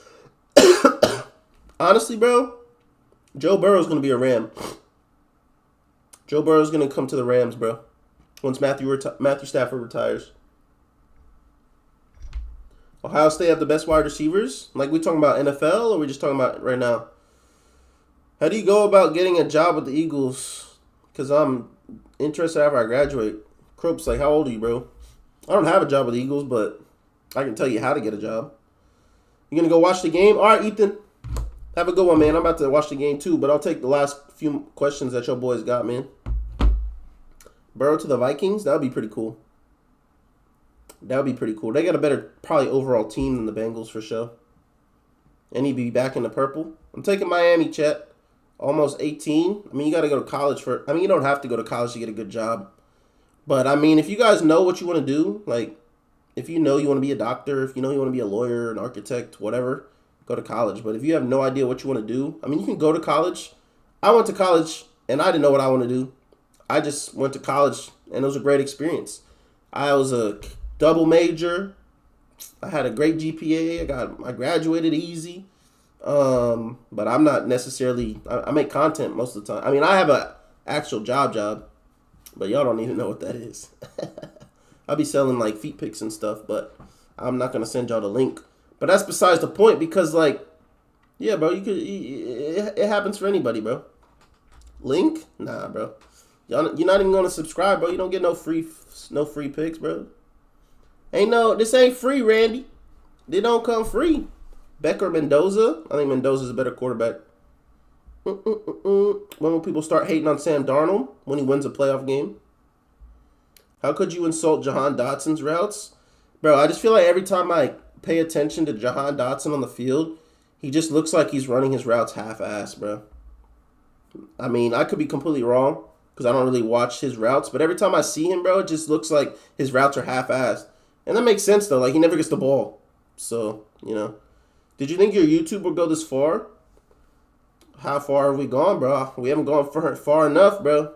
Honestly, bro, Joe Burrow's going to be a Ram. Joe Burrow's going to come to the Rams, bro, once Matthew Stafford retires. Ohio State have the best wide receivers? Like, we talking about NFL, or we just talking about right now? How do you go about getting a job with the Eagles? Because I'm interested after I graduate. Crope's like, how old are you, bro? I don't have a job with the Eagles, but I can tell you how to get a job. You going to go watch the game? All right, Ethan. Have a good one, man. I'm about to watch the game, too, but I'll take the last few questions that your boys got, man. Burrow to the Vikings? That would be pretty cool. That would be pretty cool. They got a better, probably, overall team than the Bengals, for sure. And he'd be back in the purple. I'm taking Miami, chat. Almost 18. I mean, you got to go to college for... I mean, you don't have to go to college to get a good job. But, I mean, if you guys know what you want to do, like, if you know you want to be a doctor, if you know you want to be a lawyer, an architect, whatever, go to college. But if you have no idea what you want to do, I mean, you can go to college. I went to college, and I didn't know what I want to do. I just went to college, and it was a great experience. I was a double major. I had a great GPA. I graduated easy. But I'm not necessarily... I make content most of the time. I mean, I have an actual job, but y'all don't even know what that is. I'll be selling, like, feet pics and stuff, but I'm not going to send y'all the link. But that's besides the point, because, like, yeah, bro, it happens for anybody, bro. Link? Nah, bro. You're not even going to subscribe, bro. You don't get no free pics, bro. This ain't free, Randy. They don't come free. Becker, Mendoza. I think Mendoza's a better quarterback. When will people start hating on Sam Darnold? When he wins a playoff game? How could you insult Jahan Dotson's routes? Bro, I just feel like every time I pay attention to Jahan Dotson on the field, he just looks like he's running his routes half-assed, bro. I mean, I could be completely wrong because I don't really watch his routes, but every time I see him, bro, it just looks like his routes are half-assed. And that makes sense, though. Like, he never gets the ball. So, you know. Did you think your YouTube would go this far? How far have we gone, bro? We haven't gone far enough, bro.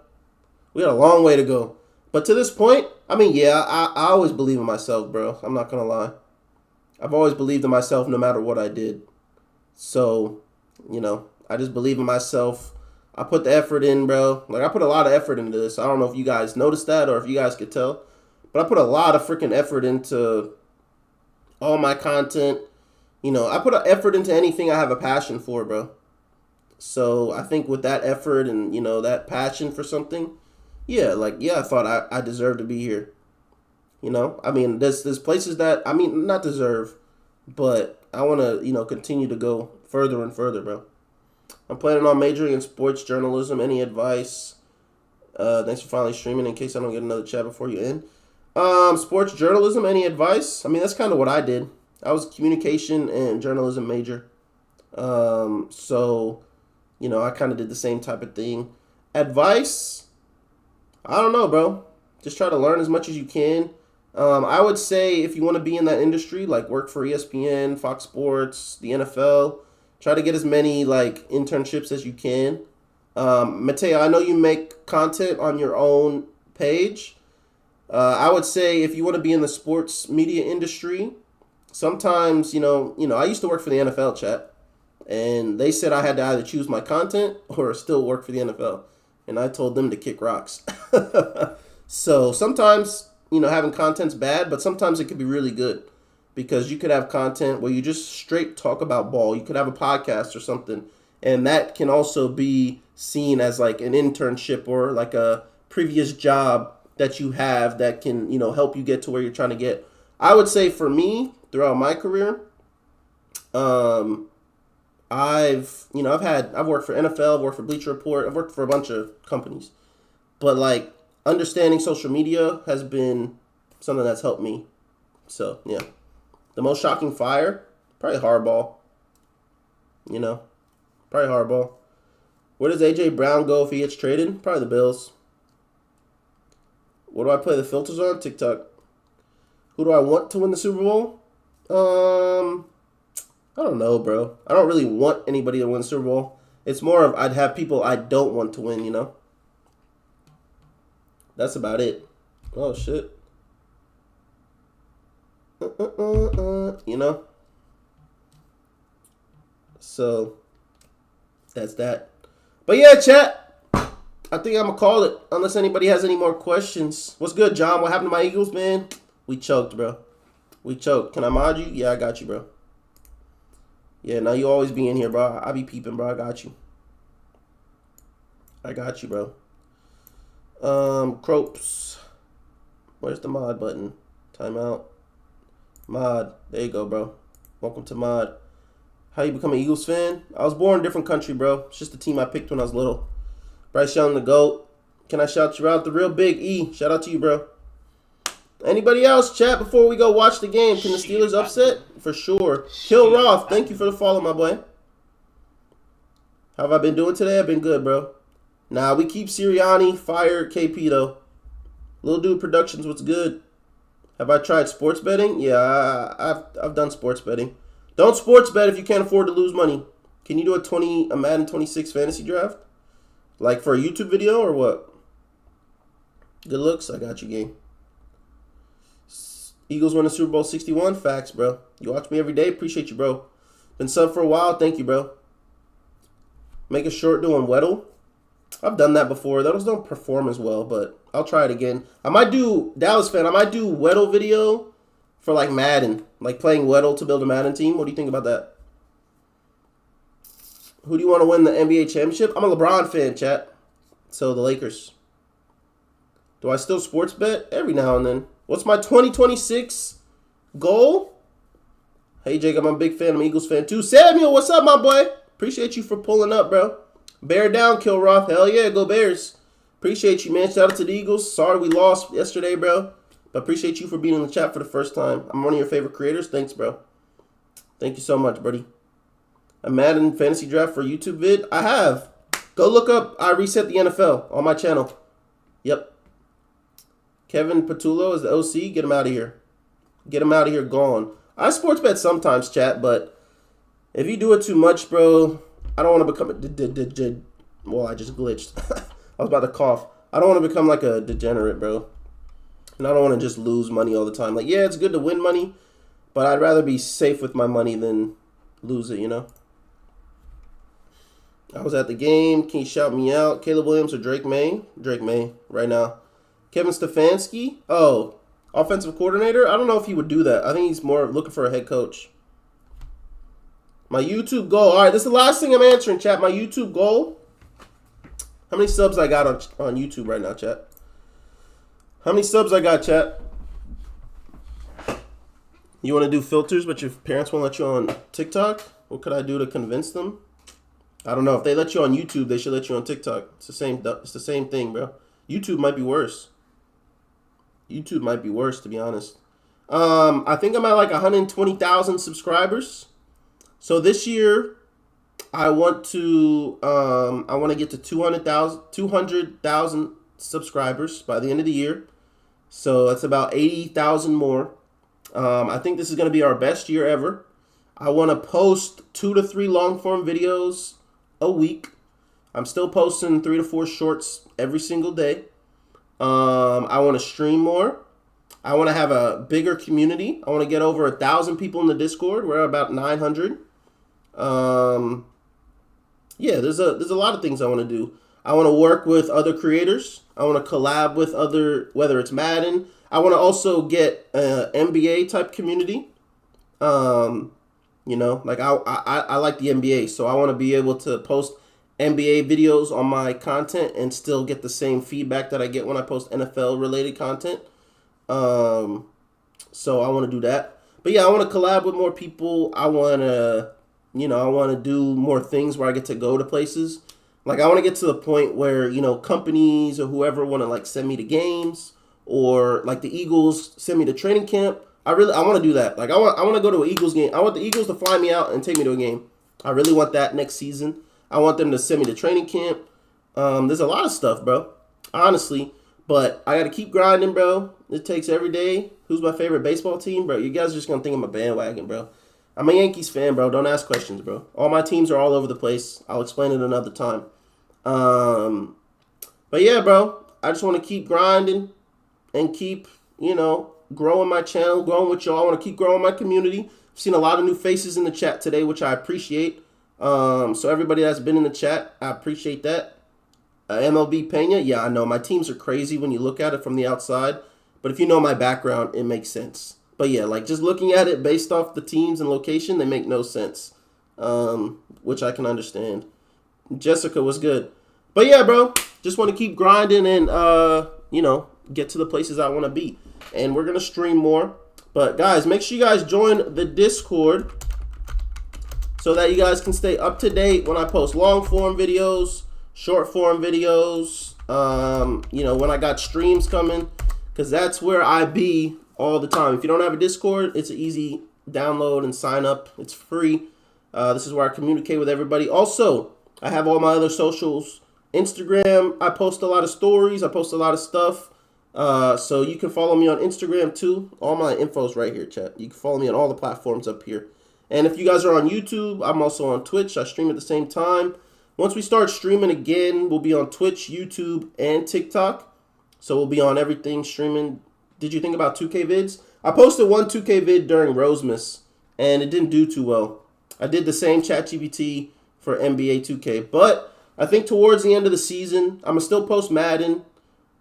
We got a long way to go. But to this point, I mean, yeah, I always believe in myself, bro. I'm not going to lie. I've always believed in myself no matter what I did. So, you know, I just believe in myself. I put the effort in, bro. Like, I put a lot of effort into this. I don't know if you guys noticed that or if you guys could tell. But I put a lot of freaking effort into all my content. You know, I put an effort into anything I have a passion for, bro. So I think with that effort and, you know, that passion for something, yeah, like, yeah, I thought I deserved to be here. You know, I mean, there's places that, I mean, not deserve, but I want to, you know, continue to go further and further, bro. I'm planning on majoring in sports journalism. Any advice? Thanks for finally streaming in case I don't get another chat before you end. Sports journalism, any advice? I mean, that's kind of what I did. I was a communication and journalism major. So, you know, I kind of did the same type of thing. Advice? I don't know, bro. Just try to learn as much as you can. I would say if you want to be in that industry, like work for ESPN, Fox Sports, the NFL, try to get as many like internships as you can. Mateo, I know you make content on your own page. I would say if you want to be in the sports media industry, sometimes, you know, I used to work for the NFL, chat, and they said I had to either choose my content or still work for the NFL, and I told them to kick rocks. So sometimes, you know, having content's bad, but sometimes it could be really good because you could have content where you just straight talk about ball. You could have a podcast or something, and that can also be seen as like an internship or like a previous job that you have that can, you know, help you get to where you're trying to get. I would say for me, throughout my career, I've worked for NFL, I've worked for Bleacher Report, I've worked for a bunch of companies, but like understanding social media has been something that's helped me. So yeah, the most shocking fire, probably hardball. You know, probably hardball. Where does AJ Brown go if he gets traded? Probably the Bills. What do I play the filters on? TikTok. Who do I want to win the Super Bowl? I don't know, bro. I don't really want anybody to win the Super Bowl. It's more of I'd have people I don't want to win, you know? That's about it. Oh, shit. You know? So, that's that. But yeah, chat. I think I'm going to call it. Unless anybody has any more questions. What's good, John? What happened to my Eagles, man? We choked, bro. We choked. Can I mod you? Yeah, I got you, bro. Yeah, now you always be in here, bro. I be peeping, bro. I got you. I got you, bro. Cropes. Where's the mod button? Timeout. Mod. There you go, bro. Welcome to mod. How you become an Eagles fan? I was born in a different country, bro. It's just the team I picked when I was little. Bryce Young, the GOAT. Can I shout you out? The real Big E. Shout out to you, bro. Anybody else, chat, before we go watch the game? Can the Steelers upset? For sure. Kill Roth. Thank you for the follow, my boy. How have I been doing today? I've been good, bro. Nah, we keep Sirianni. Fire KP, though. Lil Dude Productions, what's good? Have I tried sports betting? Yeah, I've done sports betting. Don't sports bet if you can't afford to lose money. Can you do a Madden 26 fantasy draft? Like for a YouTube video or what? Good looks. I got you, game. Eagles win the Super Bowl 61. Facts, bro. You watch me every day. Appreciate you, bro. Been sub for a while. Thank you, bro. Make a short doing Weddle. I've done that before. Those don't perform as well, but I'll try it again. I might do, Dallas fan, I might do Weddle video for like Madden. Like playing Weddle to build a Madden team. What do you think about that? Who do you want to win the NBA championship? I'm a LeBron fan, chat. So the Lakers. Do I still sports bet? Every now and then. What's my 2026 goal? Hey, Jacob, I'm a big fan. I'm an Eagles fan, too. Samuel, what's up, my boy? Appreciate you for pulling up, bro. Bear down, Kill Roth. Hell yeah, go Bears. Appreciate you, man. Shout out to the Eagles. Sorry we lost yesterday, bro. But appreciate you for being in the chat for the first time. I'm one of your favorite creators. Thanks, bro. Thank you so much, buddy. A Madden fantasy draft for YouTube vid? I have. Go look up I Reset the NFL on my channel. Yep. Kevin Patullo is the OC. Get him out of here. Get them out of here gone. I sports bet sometimes, chat, but if you do it too much, bro, I don't want to become a well, I just glitched. I was about to cough. I don't want to become like a degenerate, bro. And I don't want to just lose money all the time. Like, yeah, it's good to win money, but I'd rather be safe with my money than lose it, you know? I was at the game. Can you shout me out? Caleb Williams or Drake May? Drake May right now. Kevin Stefanski? Oh, offensive coordinator? I don't know if he would do that. I think he's more looking for a head coach. My YouTube goal. All right, this is the last thing I'm answering, chat. My YouTube goal. How many subs I got on YouTube right now, chat? How many subs I got, chat? You want to do filters, but your parents won't let you on TikTok? What could I do to convince them? I don't know. If they let you on YouTube, they should let you on TikTok. It's the same. It's the same thing, bro. YouTube might be worse. YouTube might be worse, to be honest. I think I'm at like 120,000 subscribers. So this year, I want to get to 200,000 subscribers by the end of the year. So that's about 80,000 more. I think this is going to be our best year ever. I want to post 2 to 3 long form videos a week. I'm still posting 3 to 4 shorts every single day. I want to stream more. I want to have a bigger community. I want to get over 1,000 people in the Discord. We're at about 900. Yeah, there's a lot of things I want to do. I want to work with other creators. I want to collab with other, whether it's Madden. I want to also get an NBA type community. You know, like I like the NBA, so I want to be able to post NBA videos on my content and still get the same feedback that I get when I post NFL related content. So I want to do that. But yeah, I want to collab with more people. I want to, you know, I want to do more things where I get to go to places. Like I want to get to the point where, you know, companies or whoever want to like send me to games, or like the Eagles send me to training camp. I want to do that. Like I want to go to an Eagles game. I want the Eagles to fly me out and take me to a game. I really want that next season. I want them to send me to training camp. There's a lot of stuff, bro. Honestly, but I got to keep grinding, bro. It takes every day. Who's my favorite baseball team, bro? You guys are just gonna think I'm a bandwagon, bro. I'm a Yankees fan, bro. Don't ask questions, bro. All my teams are all over the place. I'll explain it another time. But yeah, bro. I just want to keep grinding and keep, you know, growing my channel, growing with y'all. I want to keep growing my community. I've seen a lot of new faces in the chat today, which I appreciate. So everybody that's been in the chat, I appreciate that. MLB Pena, yeah, I know. My teams are crazy when you look at it from the outside. But if you know my background, it makes sense. But yeah, like just looking at it based off the teams and location, they make no sense. Which I can understand. Jessica was good. But yeah, bro, just want to keep grinding and, you know, get to the places I want to be. And we're going to stream more. But guys, make sure you guys join the Discord so that you guys can stay up to date when I post long form videos, short form videos, you know, when I got streams coming, because that's where I be all the time. If you don't have a Discord, it's an easy download and sign up. It's free. This is where I communicate with everybody. Also, I have all my other socials. Instagram, I post a lot of stories. I post a lot of stuff. So you can follow me on Instagram too. All my info's right here, chat. You can follow me on all the platforms up here. And if you guys are on YouTube, I'm also on Twitch. I stream at the same time. Once we start streaming again, we'll be on Twitch, YouTube, and TikTok. So we'll be on everything streaming. Did you think about 2K vids? I posted one 2K vid during Rosemas, and it didn't do too well. I did the same ChatGPT for NBA 2K. But I think towards the end of the season, I'm going to still post Madden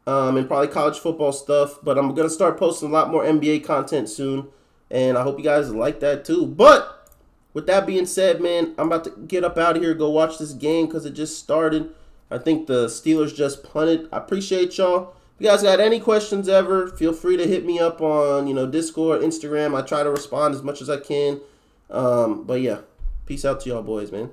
and probably college football stuff. But I'm going to start posting a lot more NBA content soon. And I hope you guys like that too. But with that being said, man, I'm about to get up out of here, go watch this game because it just started. I think the Steelers just punted. I appreciate y'all. If you guys got any questions ever, feel free to hit me up on, you know, Discord, Instagram. I try to respond as much as I can. But yeah, peace out to y'all boys, man.